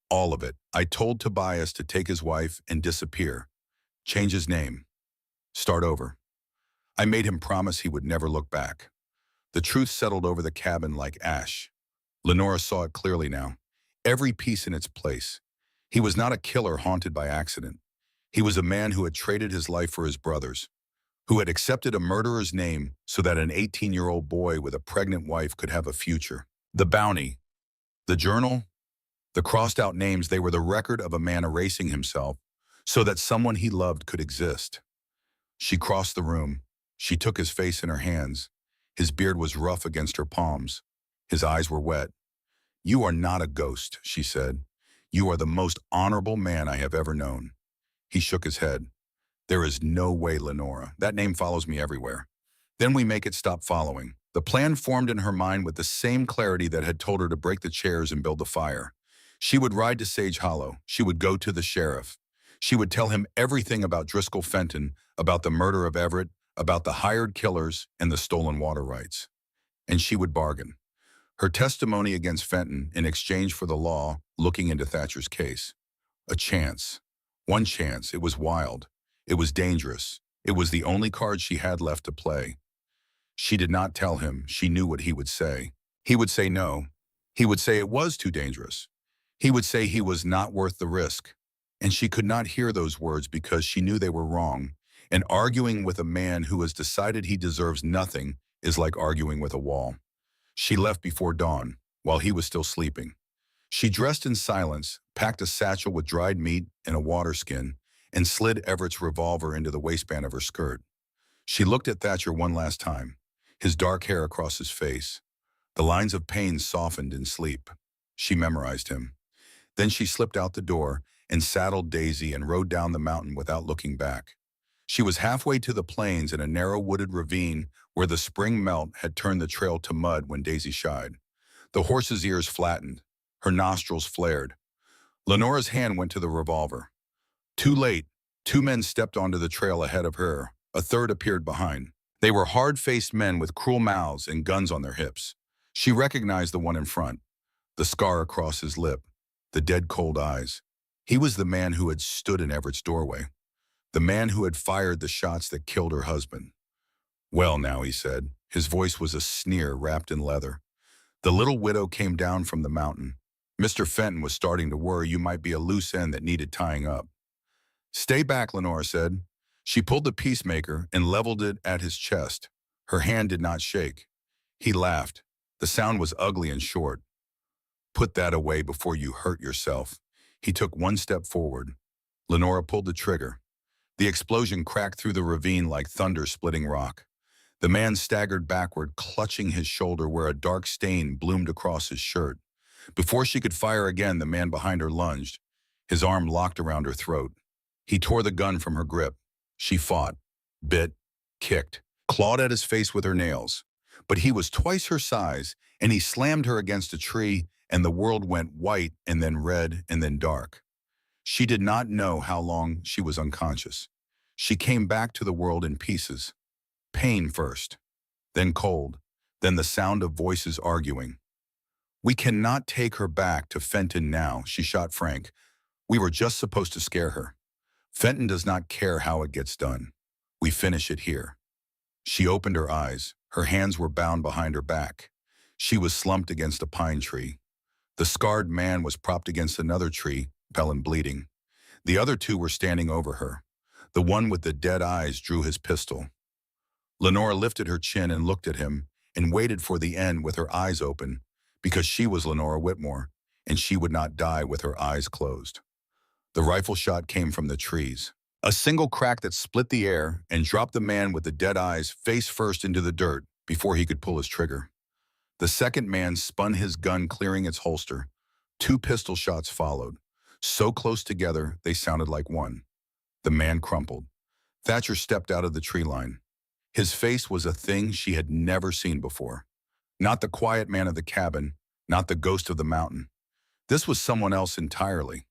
All of it. I told Tobias to take his wife and disappear. Change his name. Start over. I made him promise he would never look back. The truth settled over the cabin like ash. Lenora saw it clearly now, every piece in its place. He was not a killer haunted by accident. He was a man who had traded his life for his brother's, who had accepted a murderer's name so that an 18-year-old boy with a pregnant wife could have a future. The bounty, the journal, the crossed-out names, they were the record of a man erasing himself so that someone he loved could exist. She crossed the room. She took his face in her hands. His beard was rough against her palms. His eyes were wet. "You are not a ghost," she said. "You are the most honorable man I have ever known." He shook his head. "There is no way, Lenora. That name follows me everywhere." "Then we make it stop following." The plan formed in her mind with the same clarity that had told her to break the chairs and build the fire. She would ride to Sage Hollow. She would go to the sheriff. She would tell him everything about Driscoll Fenton, about the murder of Everett, about the hired killers and the stolen water rights. And she would bargain. Her testimony against Fenton in exchange for the law looking into Thatcher's case. A chance. One chance. It was wild. It was dangerous. It was the only card she had left to play. She did not tell him. She knew what he would say. He would say no. He would say it was too dangerous. He would say he was not worth the risk. And she could not hear those words because she knew they were wrong. And arguing with a man who has decided he deserves nothing is like arguing with a wall. She left before dawn, while he was still sleeping. She dressed in silence, packed a satchel with dried meat and a water skin, and slid Everett's revolver into the waistband of her skirt. She looked at Thatcher one last time, his dark hair across his face. The lines of pain softened in sleep. She memorized him. Then she slipped out the door and saddled Daisy and rode down the mountain without looking back. She was halfway to the plains in a narrow wooded ravine where the spring melt had turned the trail to mud when Daisy shied. The horse's ears flattened. Her nostrils flared. Lenora's hand went to the revolver. Too late. Two men stepped onto the trail ahead of her. A third appeared behind. They were hard-faced men with cruel mouths and guns on their hips. She recognized the one in front, the scar across his lip, the dead cold eyes. He was the man who had stood in Everett's doorway, the man who had fired the shots that killed her husband. "Well now," he said. His voice was a sneer wrapped in leather. The little widow came down from the mountain. "Mr. Fenton was starting to worry you might be a loose end that needed tying up." "Stay back," Lenora said. She pulled the peacemaker and leveled it at his chest. Her hand did not shake. He laughed. The sound was ugly and short. "Put that away before you hurt yourself." He took one step forward. Lenora pulled the trigger. The explosion cracked through the ravine like thunder splitting rock. The man staggered backward, clutching his shoulder where a dark stain bloomed across his shirt. Before she could fire again, the man behind her lunged. His arm locked around her throat. He tore the gun from her grip. She fought, bit, kicked, clawed at his face with her nails. But he was twice her size, and he slammed her against a tree, and the world went white and then red and then dark. She did not know how long she was unconscious. She came back to the world in pieces. Pain first, then cold, then the sound of voices arguing. "We cannot take her back to Fenton now," she shot Frank. "We were just supposed to scare her. Fenton does not care how it gets done. We finish it here." She opened her eyes. Her hands were bound behind her back. She was slumped against a pine tree. The scarred man was propped against another tree, pale and bleeding. The other two were standing over her. The one with the dead eyes drew his pistol. Lenora lifted her chin and looked at him and waited for the end with her eyes open, because she was Lenora Whitmore, and she would not die with her eyes closed. The rifle shot came from the trees. A single crack that split the air and dropped the man with the dead eyes face first into the dirt before he could pull his trigger. The second man spun his gun, clearing its holster. Two pistol shots followed. So close together, they sounded like one. The man crumpled. Thatcher stepped out of the tree line. His face was a thing she had never seen before. Not the quiet man of the cabin, not the ghost of the mountain. This was someone else entirely.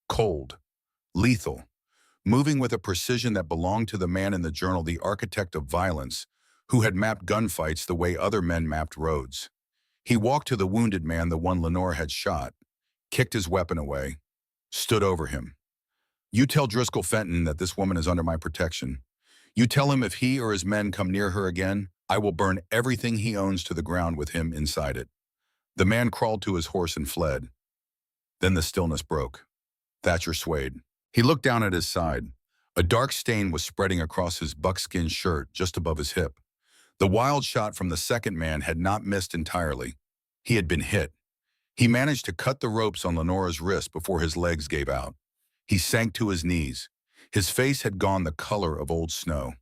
Cold, lethal, moving with a precision that belonged to the man in the journal, the architect of violence, who had mapped gunfights the way other men mapped roads. He walked to the wounded man, the one Lenore had shot, kicked his weapon away, stood over him. "You tell Driscoll Fenton that this woman is under my protection. You tell him if he or his men come near her again, I will burn everything he owns to the ground with him inside it." The man crawled to his horse and fled. Then the stillness broke. Thatcher swayed. He looked down at his side. A dark stain was spreading across his buckskin shirt just above his hip. The wild shot from the second man had not missed entirely. He had been hit. He managed to cut the ropes on Lenora's wrist before his legs gave out. He sank to his knees. His face had gone the color of old snow.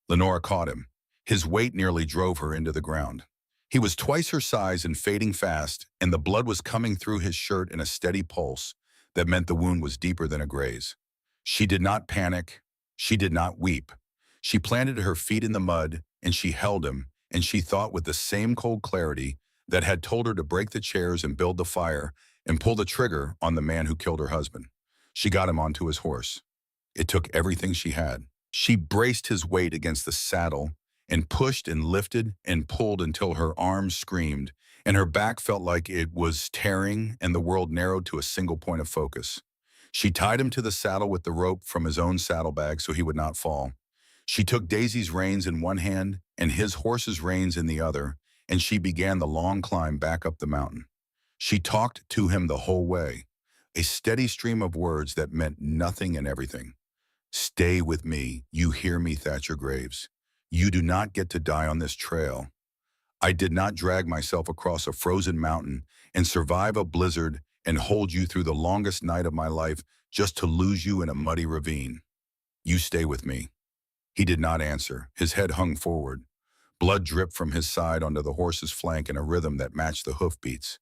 Lenora caught him. His weight nearly drove her into the ground. He was twice her size and fading fast, and the blood was coming through his shirt in a steady pulse that meant the wound was deeper than a graze. She did not panic. She did not weep. She planted her feet in the mud, and she held him, and she thought with the same cold clarity that had told her to break the chairs and build the fire and pull the trigger on the man who killed her husband. She got him onto his horse. It took everything she had. She braced his weight against the saddle and pushed and lifted and pulled until her arms screamed and her back felt like it was tearing and the world narrowed to a single point of focus. She tied him to the saddle with the rope from his own saddlebag so he would not fall. She took Daisy's reins in one hand and his horse's reins in the other, and she began the long climb back up the mountain. She talked to him the whole way, a steady stream of words that meant nothing and everything. "Stay with me, you hear me, Thatcher Graves. You do not get to die on this trail. I did not drag myself across a frozen mountain and survive a blizzard and hold you through the longest night of my life just to lose you in a muddy ravine. You stay with me." He did not answer. His head hung forward. Blood dripped from his side onto the horse's flank in a rhythm that matched the hoofbeats.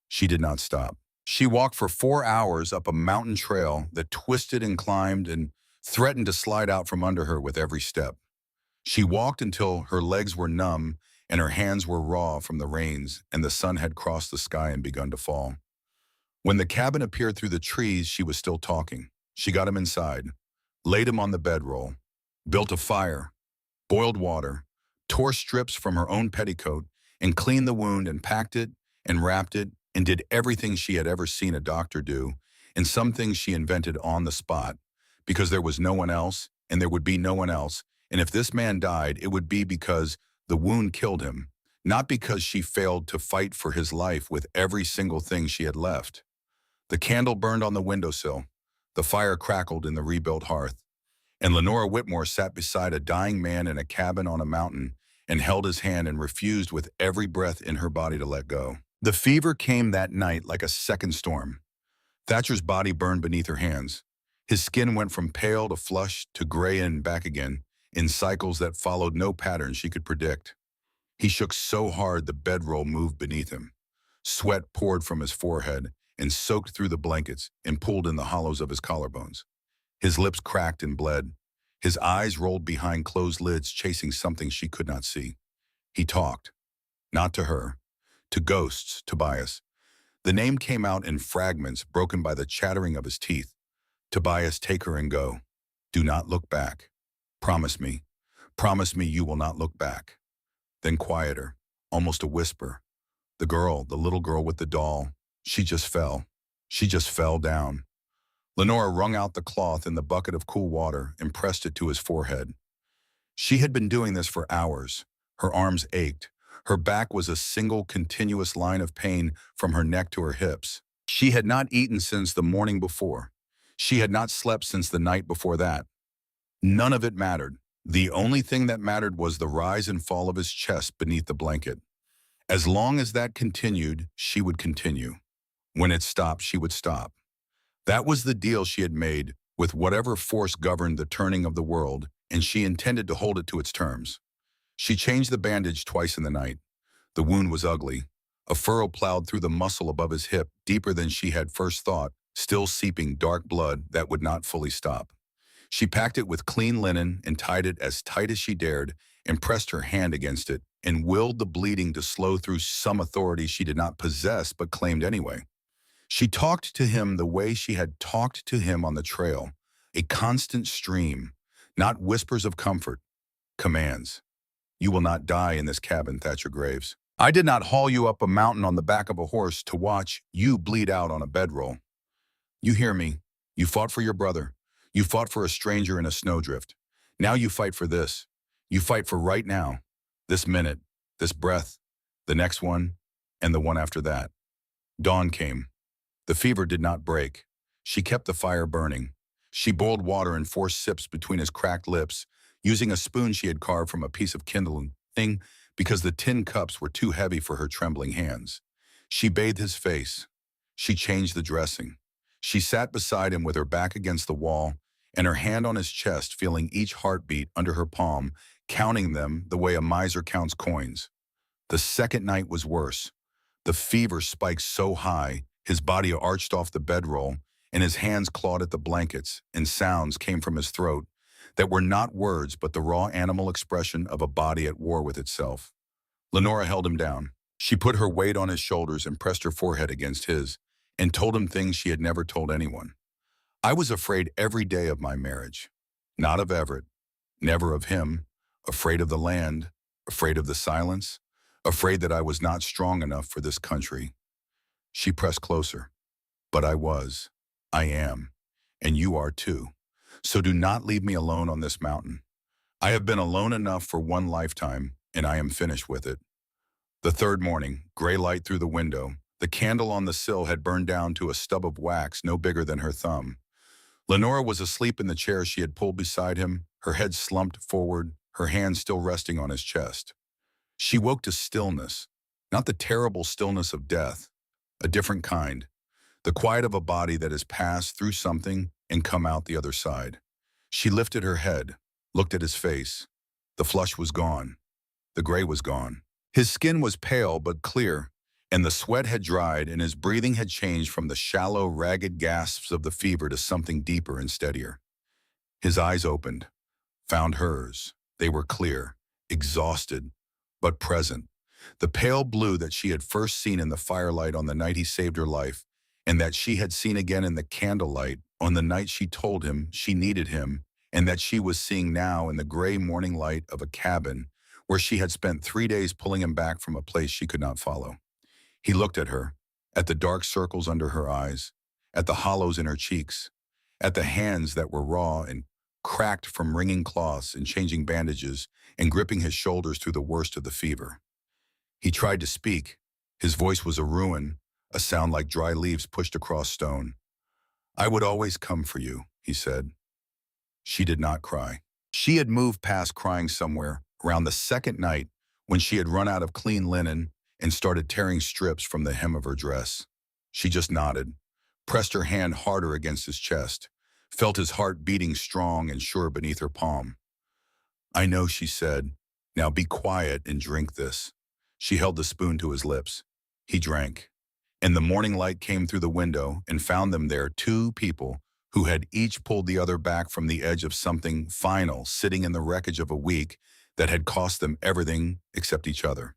She did not stop. She walked for 4 hours up a mountain trail that twisted and climbed and threatened to slide out from under her with every step. She walked until her legs were numb and her hands were raw from the rains and the sun had crossed the sky and begun to fall. When the cabin appeared through the trees, she was still talking. She got him inside, laid him on the bedroll, built a fire, boiled water, tore strips from her own petticoat, and cleaned the wound and packed it and wrapped it and did everything she had ever seen a doctor do, and some things she invented on the spot, because there was no one else and there would be no one else, and if this man died, it would be because the wound killed him, not because she failed to fight for his life with every single thing she had left. The candle burned on the windowsill. The fire crackled in the rebuilt hearth. And Lenora Whitmore sat beside a dying man in a cabin on a mountain and held his hand and refused with every breath in her body to let go. The fever came that night like a second storm. Thatcher's body burned beneath her hands. His skin went from pale to flush to gray and back again, in cycles that followed no pattern she could predict. He shook so hard the bedroll moved beneath him. Sweat poured from his forehead and soaked through the blankets and pulled in the hollows of his collarbones. His lips cracked and bled. His eyes rolled behind closed lids, chasing something she could not see. He talked. Not to her. To ghosts, Tobias. The name came out in fragments broken by the chattering of his teeth. Tobias, take her and go. Do not look back. Promise me. Promise me you will not look back. Then quieter, almost a whisper. The girl, the little girl with the doll, she just fell. She just fell down. Lenora wrung out the cloth in the bucket of cool water and pressed it to his forehead. She had been doing this for hours. Her arms ached. Her back was a single continuous line of pain from her neck to her hips. She had not eaten since the morning before. She had not slept since the night before that. None of it mattered. The only thing that mattered was the rise and fall of his chest beneath the blanket. As long as that continued, she would continue. When it stopped, she would stop. That was the deal she had made with whatever force governed the turning of the world, and she intended to hold it to its terms. She changed the bandage twice in the night. The wound was ugly. A furrow plowed through the muscle above his hip, deeper than she had first thought, still seeping dark blood that would not fully stop. She packed it with clean linen and tied it as tight as she dared and pressed her hand against it and willed the bleeding to slow through some authority she did not possess but claimed anyway. She talked to him the way she had talked to him on the trail, a constant stream, not whispers of comfort, commands. You will not die in this cabin, Thatcher Graves. I did not haul you up a mountain on the back of a horse to watch you bleed out on a bedroll. You hear me. You fought for your brother. You fought for a stranger in a snowdrift. Now you fight for this. You fight for right now, this minute, this breath, the next one, and the one after that. Dawn came. The fever did not break. She kept the fire burning. She boiled water and forced sips between his cracked lips, using a spoon she had carved from a piece of kindling, because the tin cups were too heavy for her trembling hands. She bathed his face. She changed the dressing. She sat beside him with her back against the wall and her hand on his chest, feeling each heartbeat under her palm, counting them the way a miser counts coins. The second night was worse. The fever spiked so high, his body arched off the bedroll, and his hands clawed at the blankets, and sounds came from his throat that were not words but the raw animal expression of a body at war with itself. Lenora held him down. She put her weight on his shoulders and pressed her forehead against his, and told him things she had never told anyone. I was afraid every day of my marriage. Not of Everett, never of him, afraid of the land, afraid of the silence, afraid that I was not strong enough for this country. She pressed closer. But I was. I am. And you are too. So do not leave me alone on this mountain. I have been alone enough for one lifetime, and I am finished with it. The third morning, gray light through the window, the candle on the sill had burned down to a stub of wax no bigger than her thumb. Lenora was asleep in the chair she had pulled beside him, her head slumped forward, her hand still resting on his chest. She woke to stillness, not the terrible stillness of death, a different kind, the quiet of a body that has passed through something and come out the other side. She lifted her head, looked at his face. The flush was gone. The gray was gone. His skin was pale but clear, and the sweat had dried and his breathing had changed from the shallow, ragged gasps of the fever to something deeper and steadier. His eyes opened, found hers. They were clear, exhausted, but present. The pale blue that she had first seen in the firelight on the night he saved her life, and that she had seen again in the candlelight on the night she told him she needed him, and that she was seeing now in the gray morning light of a cabin where she had spent 3 days pulling him back from a place she could not follow. He looked at her, at the dark circles under her eyes, at the hollows in her cheeks, at the hands that were raw and cracked from wringing cloths and changing bandages and gripping his shoulders through the worst of the fever. He tried to speak. His voice was a ruin, a sound like dry leaves pushed across stone. I would always come for you, he said. She did not cry. She had moved past crying somewhere around the second night when she had run out of clean linen and started tearing strips from the hem of her dress. She just nodded, pressed her hand harder against his chest, felt his heart beating strong and sure beneath her palm. I know, she said. Now be quiet and drink this. She held the spoon to his lips. He drank. And the morning light came through the window and found them there, two people who had each pulled the other back from the edge of something final, sitting in the wreckage of a week that had cost them everything except each other.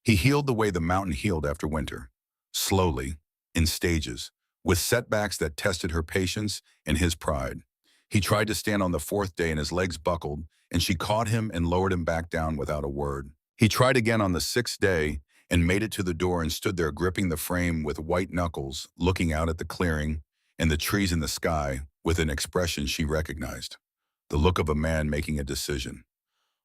He healed the way the mountain healed after winter, slowly, in stages, with setbacks that tested her patience and his pride. He tried to stand on the fourth day and his legs buckled, and she caught him and lowered him back down without a word. He tried again on the sixth day and made it to the door and stood there gripping the frame with white knuckles, looking out at the clearing and the trees in the sky with an expression she recognized, the look of a man making a decision.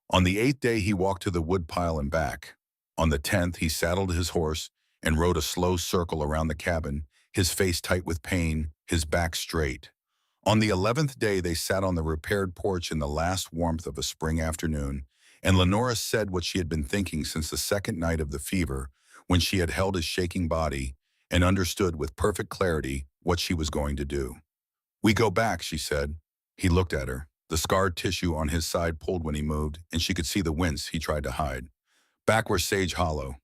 On the eighth day, he walked to the woodpile and back. On the 10th, he saddled his horse and rode a slow circle around the cabin, his face tight with pain, his back straight. On the 11th day, they sat on the repaired porch in the last warmth of a spring afternoon, and Lenora said what she had been thinking since the second night of the fever, when she had held his shaking body and understood with perfect clarity what she was going to do. We go back, she said. He looked at her. The scarred tissue on his side pulled when he moved, and she could see the wince he tried to hide. Back where Sage Hollow.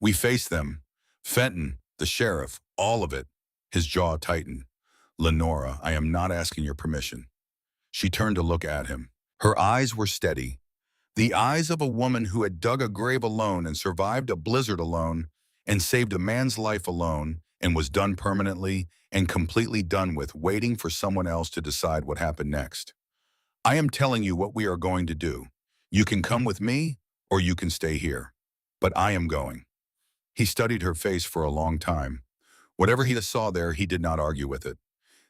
We faced them. Fenton, the sheriff, all of it. His jaw tightened. Lenora, I am not asking your permission. She turned to look at him. Her eyes were steady. The eyes of a woman who had dug a grave alone and survived a blizzard alone and saved a man's life alone and was done permanently and completely done with waiting for someone else to decide what happened next. I am telling you what we are going to do. You can come with me or you can stay here. But I am going. He studied her face for a long time. Whatever he saw there, he did not argue with it.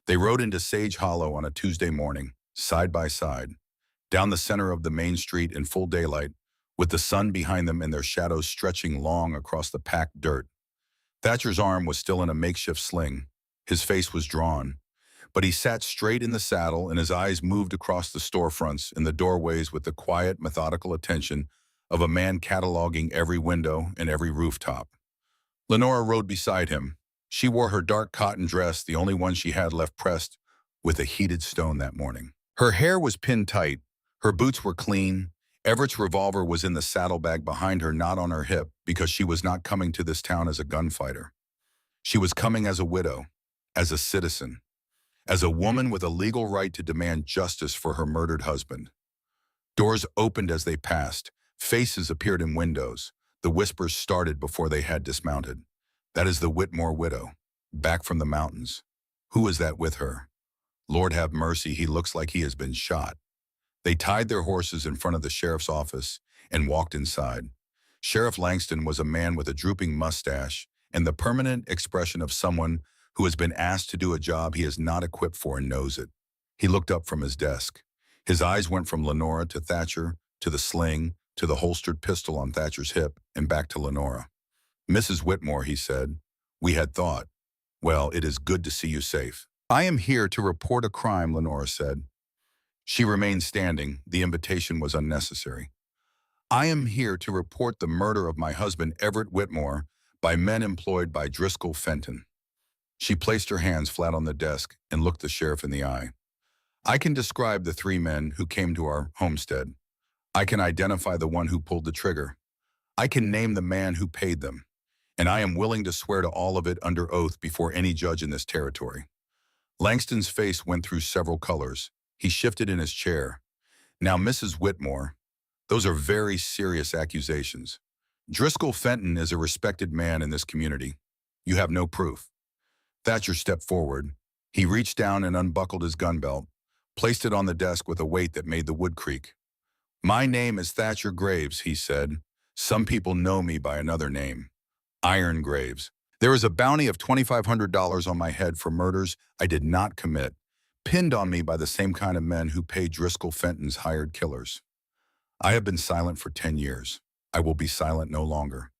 They rode into Sage Hollow on a Tuesday morning, side by side. down the center of the main street in full daylight, with the sun behind them and their shadows stretching long across the packed dirt. Thatcher's arm was still in a makeshift sling. His face was drawn, but he sat straight in the saddle and his eyes moved across the storefronts and the doorways with the quiet, methodical attention of a man cataloging every window and every rooftop. Lenora rode beside him. She wore her dark cotton dress, the only one she had left pressed with a heated stone that morning. Her hair was pinned tight. Her boots were clean. Everett's revolver was in the saddlebag behind her, not on her hip, because she was not coming to this town as a gunfighter. She was coming as a widow, as a citizen, as a woman with a legal right to demand justice for her murdered husband. Doors opened as they passed. Faces appeared in windows. The whispers started before they had dismounted. That is the Whitmore widow, back from the mountains. Who is that with her? Lord have mercy, he looks like he has been shot. They tied their horses in front of the sheriff's office and walked inside. Sheriff Langston was a man with a drooping mustache and the permanent expression of someone who has been asked to do a job he is not equipped for and knows it. He looked up from his desk. His eyes went from Lenora to Thatcher, to the sling, to the holstered pistol on Thatcher's hip, and back to Lenora. "Mrs. Whitmore," he said, "we had thought. Well, it is good to see you safe." "I am here to report a crime," Lenora said. She remained standing. The invitation was unnecessary. "I am here to report the murder of my husband, Everett Whitmore, by men employed by Driscoll Fenton." She placed her hands flat on the desk and looked the sheriff in the eye. "I can describe the three men who came to our homestead. I can identify the one who pulled the trigger. I can name the man who paid them. And I am willing to swear to all of it under oath before any judge in this territory." Langston's face went through several colors. He shifted in his chair. "Now, Mrs. Whitmore, those are very serious accusations. Driscoll Fenton is a respected man in this community. You have no proof." Thatcher stepped forward. He reached down and unbuckled his gun belt, placed it on the desk with a weight that made the wood creak. "My name is Thatcher Graves," he said. "Some people know me by another name, Iron Graves. There is a bounty of $2,500 on my head for murders I did not commit, pinned on me by the same kind of men who paid Driscoll Fenton's hired killers. I have been silent for 10 years. I will be silent no longer.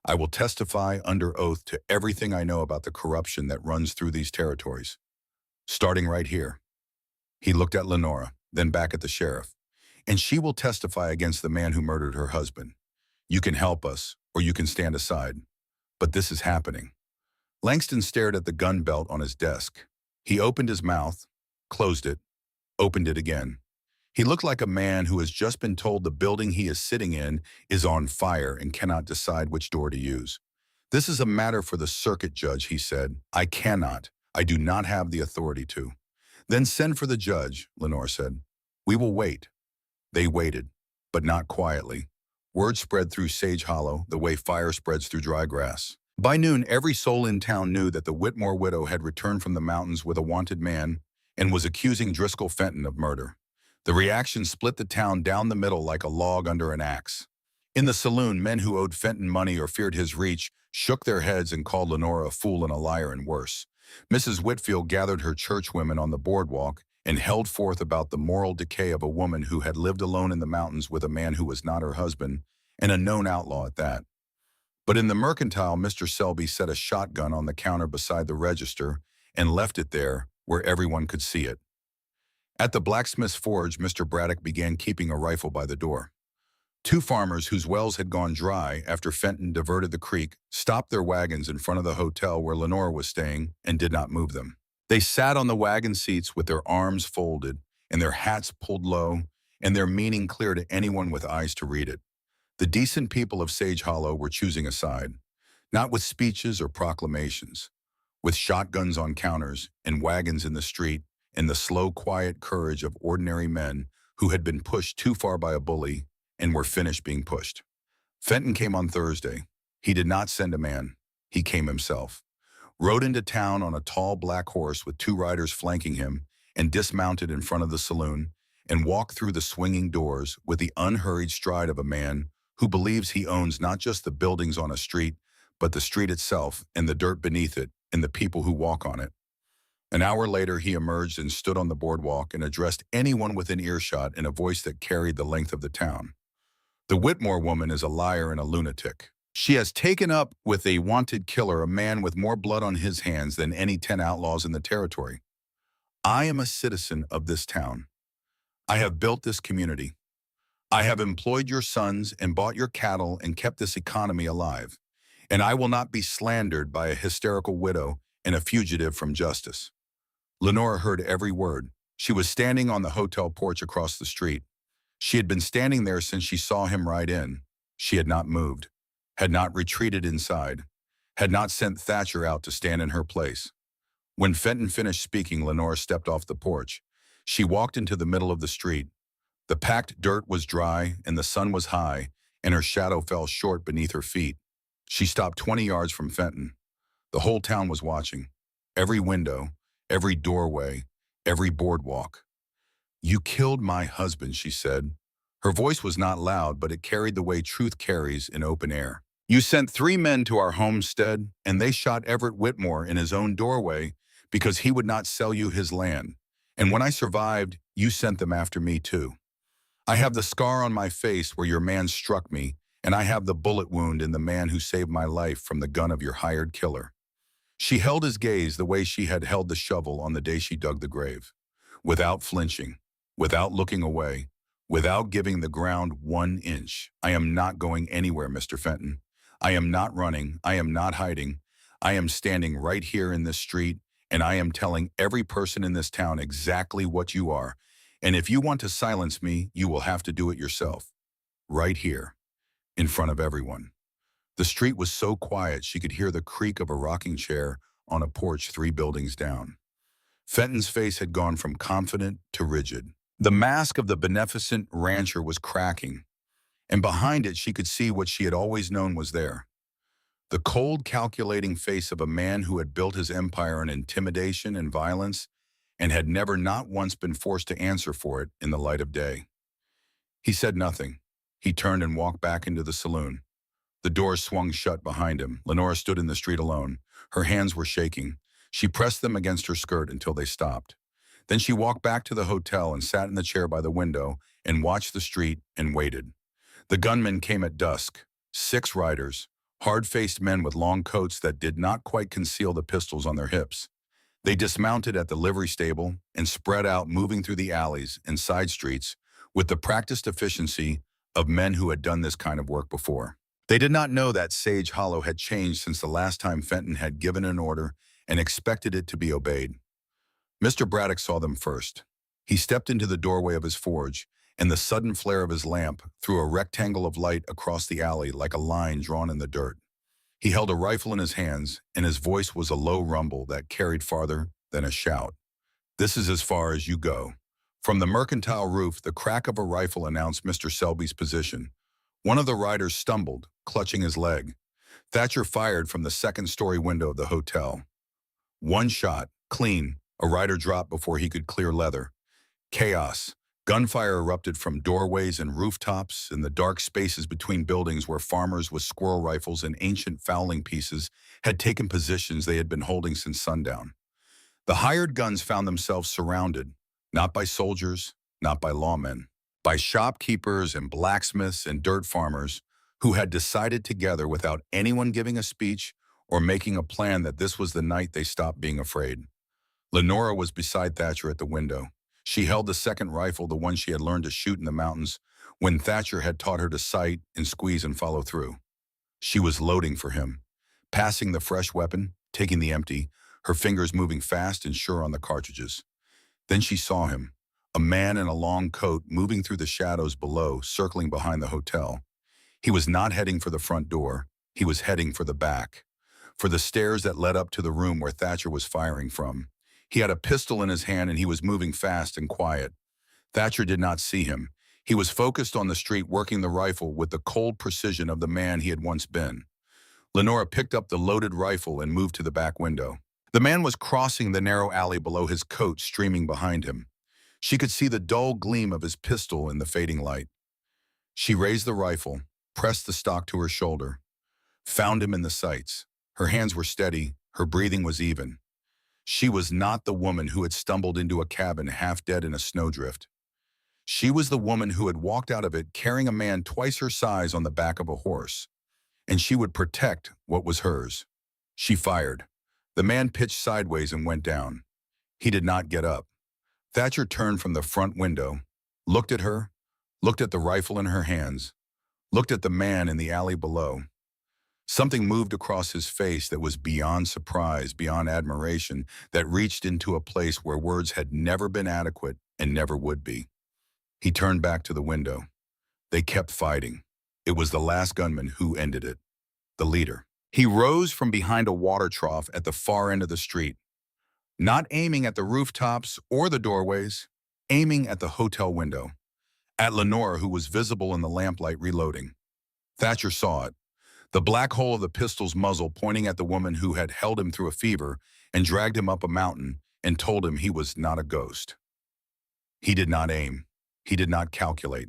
I will testify under oath to everything I know about the corruption that runs through these territories. Starting right here." He looked at Lenora, then back at the sheriff. "And she will testify against the man who murdered her husband. You can help us, or you can stand aside. But this is happening." Langston stared at the gun belt on his desk. He opened his mouth, closed it, opened it again. He looked like a man who has just been told the building he is sitting in is on fire and cannot decide which door to use. "This is a matter for the circuit judge," he said. "I cannot. I do not have the authority to." "Then send for the judge," Lenore said. "We will wait." They waited, but not quietly. Word spread through Sage Hollow the way fire spreads through dry grass. By noon, every soul in town knew that the Whitmore widow had returned from the mountains with a wanted man and was accusing Driscoll Fenton of murder. The reaction split the town down the middle like a log under an axe. In the saloon, men who owed Fenton money or feared his reach shook their heads and called Lenora a fool and a liar and worse. Mrs. Whitfield gathered her churchwomen on the boardwalk and held forth about the moral decay of a woman who had lived alone in the mountains with a man who was not her husband, and a known outlaw at that. But in the mercantile, Mr. Selby set a shotgun on the counter beside the register and left it there where everyone could see it. At the blacksmith's forge, Mr. Braddock began keeping a rifle by the door. Two farmers whose wells had gone dry after Fenton diverted the creek stopped their wagons in front of the hotel where Lenora was staying and did not move them. They sat on the wagon seats with their arms folded and their hats pulled low and their meaning clear to anyone with eyes to read it. The decent people of Sage Hollow were choosing a side, not with speeches or proclamations, with shotguns on counters and wagons in the street and the slow, quiet courage of ordinary men who had been pushed too far by a bully and were finished being pushed. Fenton came on Thursday. He did not send a man. He came himself, rode into town on a tall black horse with two riders flanking him, and dismounted in front of the saloon and walked through the swinging doors with the unhurried stride of a man who believes he owns not just the buildings on a street, but the street itself and the dirt beneath it and the people who walk on it. An hour later, he emerged and stood on the boardwalk and addressed anyone within earshot in a voice that carried the length of the town. The Whitmore woman is a liar and a lunatic. She has taken up with a wanted killer, a man with more blood on his hands than any 10 outlaws in the territory. I am a citizen of this town. I have built this community. I have employed your sons and bought your cattle and kept this economy alive. And I will not be slandered by a hysterical widow and a fugitive from justice. Lenora heard every word. She was standing on the hotel porch across the street. She had been standing there since she saw him ride in. She had not moved, had not retreated inside, had not sent Thatcher out to stand in her place. When Fenton finished speaking, Lenora stepped off the porch. She walked into the middle of the street. The packed dirt was dry and the sun was high, and her shadow fell short beneath her feet. She stopped 20 yards from Fenton. The whole town was watching. Every window, every doorway, every boardwalk. "You killed my husband," she said. Her voice was not loud, but it carried the way truth carries in open air. "You sent 3 men to our homestead, and they shot Everett Whitmore in his own doorway because he would not sell you his land. And when I survived, you sent them after me too. I have the scar on my face where your man struck me, and I have the bullet wound in the man who saved my life from the gun of your hired killer." She held his gaze the way she had held the shovel on the day she dug the grave, without flinching, without looking away, without giving the ground 1 inch. "I am not going anywhere, Mr. Fenton. I am not running. I am not hiding. I am standing right here in this street, and I am telling every person in this town exactly what you are. And if you want to silence me, you will have to do it yourself. Right here, in front of everyone." The street was so quiet she could hear the creak of a rocking chair on a porch 3 buildings down. Fenton's face had gone from confident to rigid. The mask of the beneficent rancher was cracking, and behind it she could see what she had always known was there. The cold, calculating face of a man who had built his empire on intimidation and violence and had never not once been forced to answer for it in the light of day. He said nothing. He turned and walked back into the saloon. The doors swung shut behind him. Lenora stood in the street alone. Her hands were shaking. She pressed them against her skirt until they stopped. Then she walked back to the hotel and sat in the chair by the window and watched the street and waited. The gunmen came at dusk. 6 riders, hard-faced men with long coats that did not quite conceal the pistols on their hips. They dismounted at the livery stable and spread out, moving through the alleys and side streets with the practiced efficiency of men who had done this kind of work before. They did not know that Sage Hollow had changed since the last time Fenton had given an order and expected it to be obeyed. Mr. Braddock saw them first. He stepped into the doorway of his forge, and the sudden flare of his lamp threw a rectangle of light across the alley like a line drawn in the dirt. He held a rifle in his hands, and his voice was a low rumble that carried farther than a shout. "This is as far as you go." From the mercantile roof, the crack of a rifle announced Mr. Selby's position. One of the riders stumbled, clutching his leg. Thatcher fired from the second-story window of the hotel. 1 shot, clean. A rider dropped before he could clear leather. Chaos. Gunfire erupted from doorways and rooftops in the dark spaces between buildings where farmers with squirrel rifles and ancient fowling pieces had taken positions they had been holding since sundown. The hired guns found themselves surrounded, not by soldiers, not by lawmen, by shopkeepers and blacksmiths and dirt farmers who had decided together without anyone giving a speech or making a plan that this was the night they stopped being afraid. Lenora was beside Thatcher at the window. She held the second rifle, the one she had learned to shoot in the mountains when Thatcher had taught her to sight and squeeze and follow through. She was loading for him, passing the fresh weapon, taking the empty, her fingers moving fast and sure on the cartridges. Then she saw him, a man in a long coat moving through the shadows below, circling behind the hotel. He was not heading for the front door. He was heading for the back, for the stairs that led up to the room where Thatcher was firing from. He had a pistol in his hand and he was moving fast and quiet. Thatcher did not see him. He was focused on the street, working the rifle with the cold precision of the man he had once been. Lenora picked up the loaded rifle and moved to the back window. The man was crossing the narrow alley below, his coat streaming behind him. She could see the dull gleam of his pistol in the fading light. She raised the rifle, pressed the stock to her shoulder, found him in the sights. Her hands were steady, her breathing was even. She was not the woman who had stumbled into a cabin half dead in a snowdrift. She was the woman who had walked out of it carrying a man twice her size on the back of a horse, and she would protect what was hers. She fired. The man pitched sideways and went down. He did not get up. Thatcher turned from the front window, looked at her, looked at the rifle in her hands, looked at the man in the alley below. Something moved across his face that was beyond surprise, beyond admiration, that reached into a place where words had never been adequate and never would be. He turned back to the window. They kept fighting. It was the last gunman who ended it, the leader. He rose from behind a water trough at the far end of the street, not aiming at the rooftops or the doorways, aiming at the hotel window, at Lenora, who was visible in the lamplight reloading. Thatcher saw it, the black hole of the pistol's muzzle pointing at the woman who had held him through a fever and dragged him up a mountain and told him he was not a ghost. He did not aim. He did not calculate.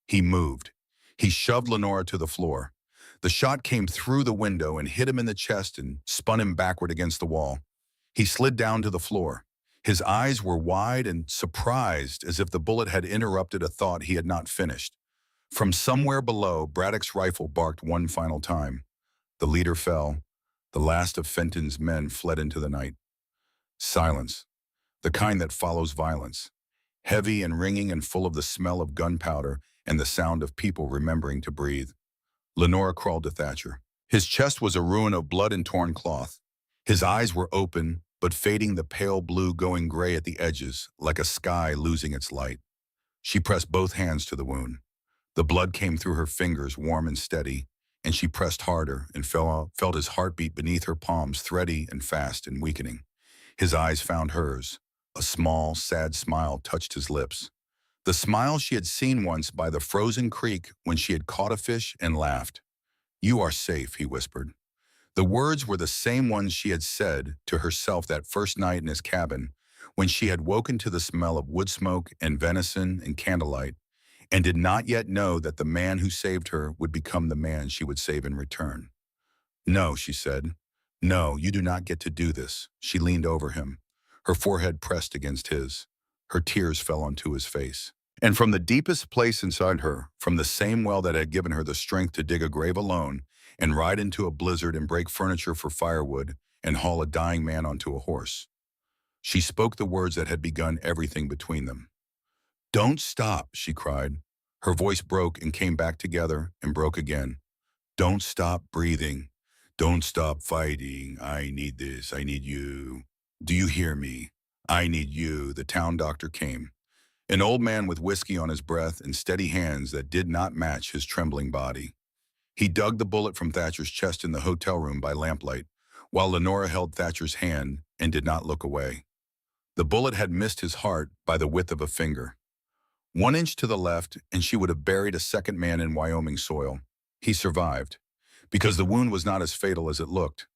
He moved. He shoved Lenora to the floor. The shot came through the window and hit him in the chest and spun him backward against the wall. He slid down to the floor. His eyes were wide and surprised, as if the bullet had interrupted a thought he had not finished. From somewhere below, Braddock's rifle barked one final time. The leader fell. The last of Fenton's men fled into the night. Silence, the kind that follows violence, heavy and ringing and full of the smell of gunpowder and the sound of people remembering to breathe. Lenora crawled to Thatcher. His chest was a ruin of blood and torn cloth. His eyes were open, but fading, the pale blue going gray at the edges, like a sky losing its light. She pressed both hands to the wound. The blood came through her fingers, warm and steady, and she pressed harder and felt his heartbeat beneath her palms, thready and fast and weakening. His eyes found hers. A small, sad smile touched his lips. The smile she had seen once by the frozen creek when she had caught a fish and laughed. "You are safe," he whispered. The words were the same ones she had said to herself that first night in his cabin, when she had woken to the smell of wood smoke and venison and candlelight, and did not yet know that the man who saved her would become the man she would save in return. "No," she said. "No, you do not get to do this." She leaned over him, her forehead pressed against his. Her tears fell onto his face. And from the deepest place inside her, from the same well that had given her the strength to dig a grave alone and ride into a blizzard and break furniture for firewood and haul a dying man onto a horse, she spoke the words that had begun everything between them. "Don't stop," she cried. Her voice broke and came back together and broke again. "Don't stop breathing. Don't stop fighting. I need this. I need you. Do you hear me? I need you." The town doctor came. An old man with whiskey on his breath and steady hands that did not match his trembling body. He dug the bullet from Thatcher's chest in the hotel room by lamplight, while Lenora held Thatcher's hand and did not look away. The bullet had missed his heart by the width of a finger. 1 inch to the left, and she would have buried a second man in Wyoming soil. He survived, because the wound was not as fatal as it looked,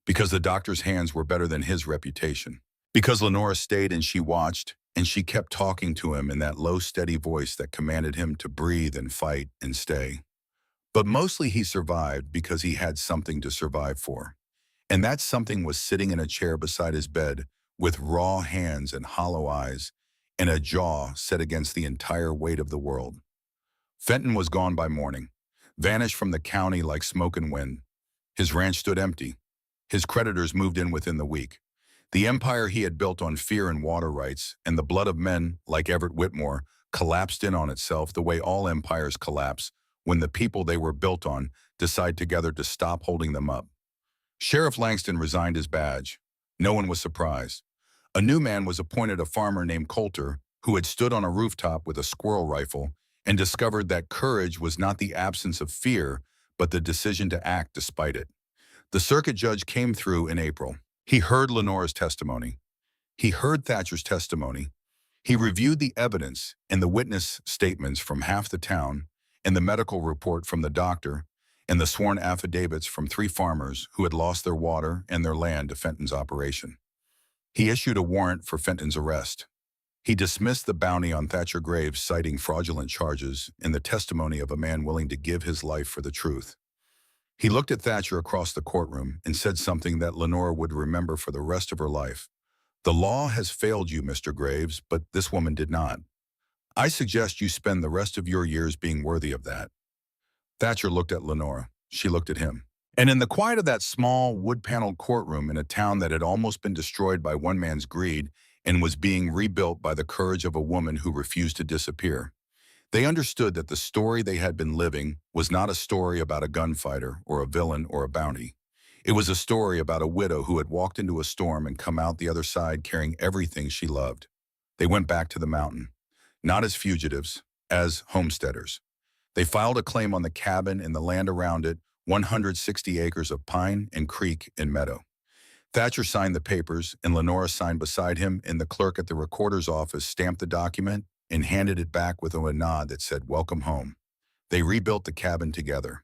because the doctor's hands were better than his reputation, because Lenora stayed and she watched, and she kept talking to him in that low, steady voice that commanded him to breathe and fight and stay. But mostly he survived because he had something to survive for. And that something was sitting in a chair beside his bed with raw hands and hollow eyes and a jaw set against the entire weight of the world. Fenton was gone by morning, vanished from the county like smoke and wind. His ranch stood empty. His creditors moved in within the week. The empire he had built on fear and water rights and the blood of men like Everett Whitmore collapsed in on itself the way all empires collapse when the people they were built on decide together to stop holding them up. Sheriff Langston resigned his badge. No one was surprised. A new man was appointed, a farmer named Coulter, who had stood on a rooftop with a squirrel rifle and discovered that courage was not the absence of fear, but the decision to act despite it. The circuit judge came through in April. He heard Lenora's testimony. He heard Thatcher's testimony. He reviewed the evidence and the witness statements from half the town and the medical report from the doctor and the sworn affidavits from 3 farmers who had lost their water and their land to Fenton's operation. He issued a warrant for Fenton's arrest. He dismissed the bounty on Thatcher Graves, citing fraudulent charges and the testimony of a man willing to give his life for the truth. He looked at Thatcher across the courtroom and said something that Lenora would remember for the rest of her life. The law has failed you, Mr. Graves, but this woman did not. I suggest you spend the rest of your years being worthy of that. Thatcher looked at Lenora. She looked at him. And in the quiet of that small, wood-paneled courtroom in a town that had almost been destroyed by one man's greed and was being rebuilt by the courage of a woman who refused to disappear, they understood that the story they had been living was not a story about a gunfighter or a villain or a bounty. It was a story about a widow who had walked into a storm and come out the other side carrying everything she loved. They went back to the mountain, not as fugitives, as homesteaders. They filed a claim on the cabin and the land around it, 160 acres of pine and creek and meadow. Thatcher signed the papers, and Lenora signed beside him, and the clerk at the recorder's office stamped the document and handed it back with a nod that said, "Welcome home." They rebuilt the cabin together.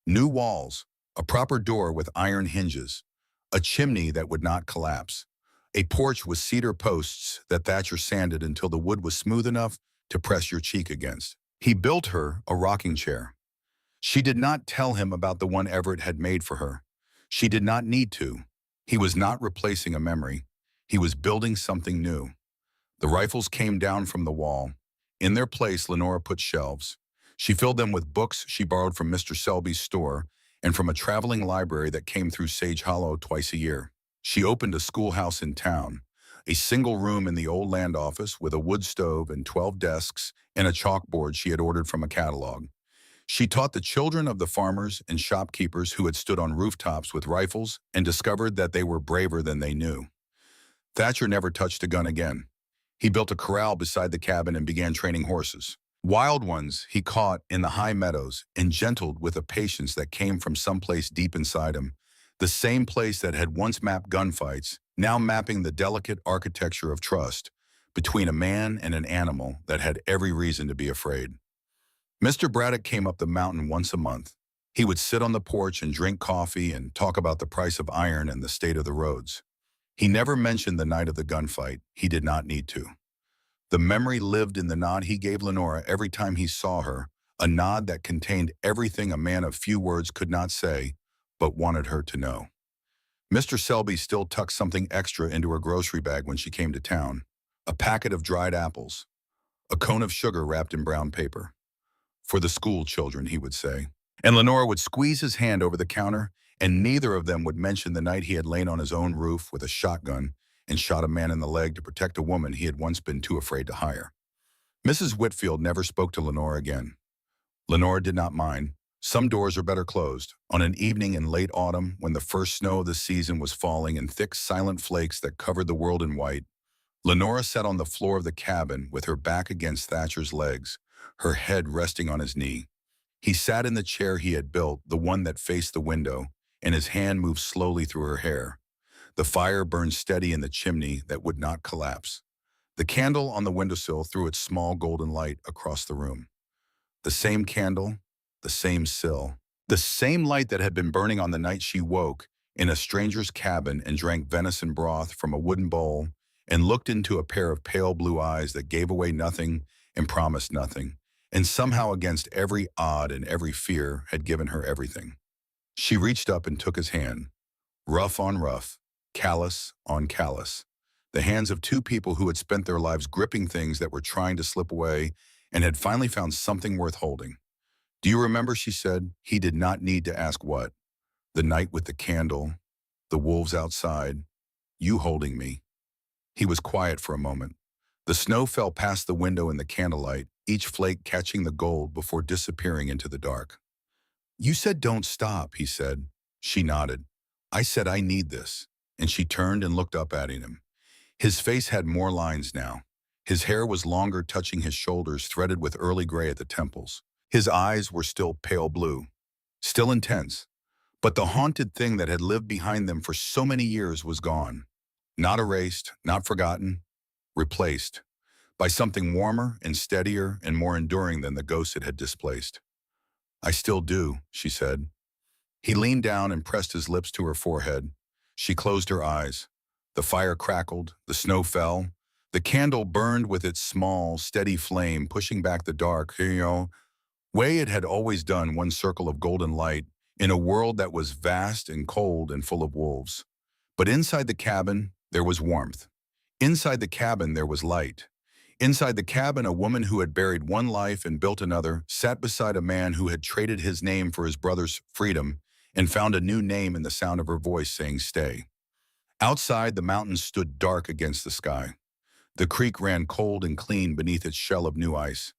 New walls, a proper door with iron hinges, a chimney that would not collapse, a porch with cedar posts that Thatcher sanded until the wood was smooth enough to press your cheek against. He built her a rocking chair. She did not tell him about the one Everett had made for her. She did not need to. He was not replacing a memory. He was building something new. The rifles came down from the wall. In their place, Lenora put shelves. She filled them with books she borrowed from Mr. Selby's store and from a traveling library that came through Sage Hollow twice a year. She opened a schoolhouse in town, a single room in the old land office with a wood stove and 12 desks and a chalkboard she had ordered from a catalog. She taught the children of the farmers and shopkeepers who had stood on rooftops with rifles and discovered that they were braver than they knew. Thatcher never touched a gun again. He built a corral beside the cabin and began training horses. Wild ones he caught in the high meadows and gentled with a patience that came from someplace deep inside him, the same place that had once mapped gunfights, now mapping the delicate architecture of trust between a man and an animal that had every reason to be afraid. Mr. Braddock came up the mountain once a month. He would sit on the porch and drink coffee and talk about the price of iron and the state of the roads. He never mentioned the night of the gunfight. He did not need to. The memory lived in the nod he gave Lenora every time he saw her, a nod that contained everything a man of few words could not say, but wanted her to know. Mr. Selby still tucked something extra into her grocery bag when she came to town, a packet of dried apples, a cone of sugar wrapped in brown paper. "For the school children," he would say. And Lenora would squeeze his hand over the counter, and neither of them would mention the night he had lain on his own roof with a shotgun and shot a man in the leg to protect a woman he had once been too afraid to hire. Mrs. Whitfield never spoke to Lenora again. Lenora did not mind. Some doors are better closed. On an evening in late autumn, when the first snow of the season was falling in thick, silent flakes that covered the world in white, Lenora sat on the floor of the cabin with her back against Thatcher's legs, her head resting on his knee. He sat in the chair he had built, the one that faced the window, and his hand moved slowly through her hair. The fire burned steady in the chimney that would not collapse. The candle on the windowsill threw its small golden light across the room. The same candle, the same sill, the same light that had been burning on the night she woke in a stranger's cabin and drank venison broth from a wooden bowl and looked into a pair of pale blue eyes that gave away nothing and promised nothing, and somehow against every odd and every fear had given her everything. She reached up and took his hand, rough on rough, callous on callous, the hands of two people who had spent their lives gripping things that were trying to slip away and had finally found something worth holding. "Do you remember," she said. He did not need to ask what. "The night with the candle, the wolves outside, you holding me." He was quiet for a moment. The snow fell past the window in the candlelight, each flake catching the gold before disappearing into the dark. "You said don't stop," he said. She nodded. "I said I need this." And she turned and looked up at him. His face had more lines now. His hair was longer, touching his shoulders, threaded with early gray at the temples. His eyes were still pale blue, still intense. But the haunted thing that had lived behind them for so many years was gone. Not erased, not forgotten, replaced by something warmer and steadier and more enduring than the ghost it had displaced. "I still do," she said. He leaned down and pressed his lips to her forehead. She closed her eyes. The fire crackled, the snow fell. The candle burned with its small, steady flame, pushing back the dark, way it had always done, one circle of golden light, in a world that was vast and cold and full of wolves. But inside the cabin, there was warmth. Inside the cabin, there was light. Inside the cabin, a woman who had buried one life and built another sat beside a man who had traded his name for his brother's freedom and found a new name in the sound of her voice saying, "Stay." Outside, the mountains stood dark against the sky. The creek ran cold and clean beneath its shell of new ice.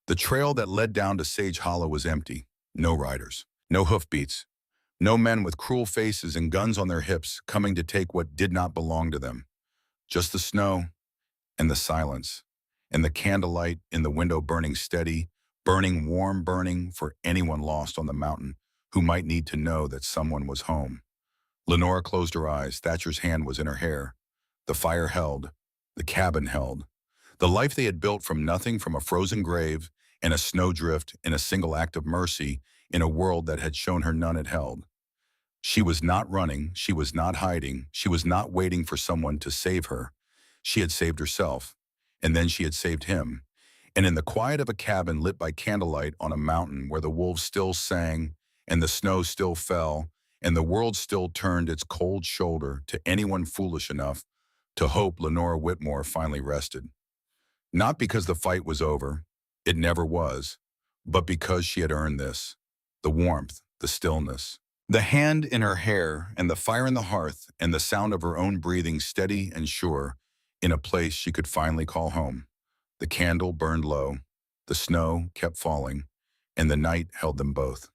The trail that led down to Sage Hollow was empty. No riders, no hoofbeats, no men with cruel faces and guns on their hips coming to take what did not belong to them. Just the snow and the silence and the candlelight in the window burning steady, burning warm, burning for anyone lost on the mountain who might need to know that someone was home. Lenora closed her eyes. Thatcher's hand was in her hair. The fire held. The cabin held. The life they had built from nothing, from a frozen grave and a snowdrift in a single act of mercy in a world that had shown her none had held. She was not running. She was not hiding. She was not waiting for someone to save her. She had saved herself. And then she had saved him. And in the quiet of a cabin lit by candlelight on a mountain where the wolves still sang and the snow still fell and the world still turned its cold shoulder to anyone foolish enough to hope, Lenora Whitmore finally rested. Not because the fight was over, it never was, but because she had earned this, the warmth, the stillness, the hand in her hair and the fire in the hearth and the sound of her own breathing steady and sure in a place she could finally call home. The candle burned low, the snow kept falling, and the night held them both.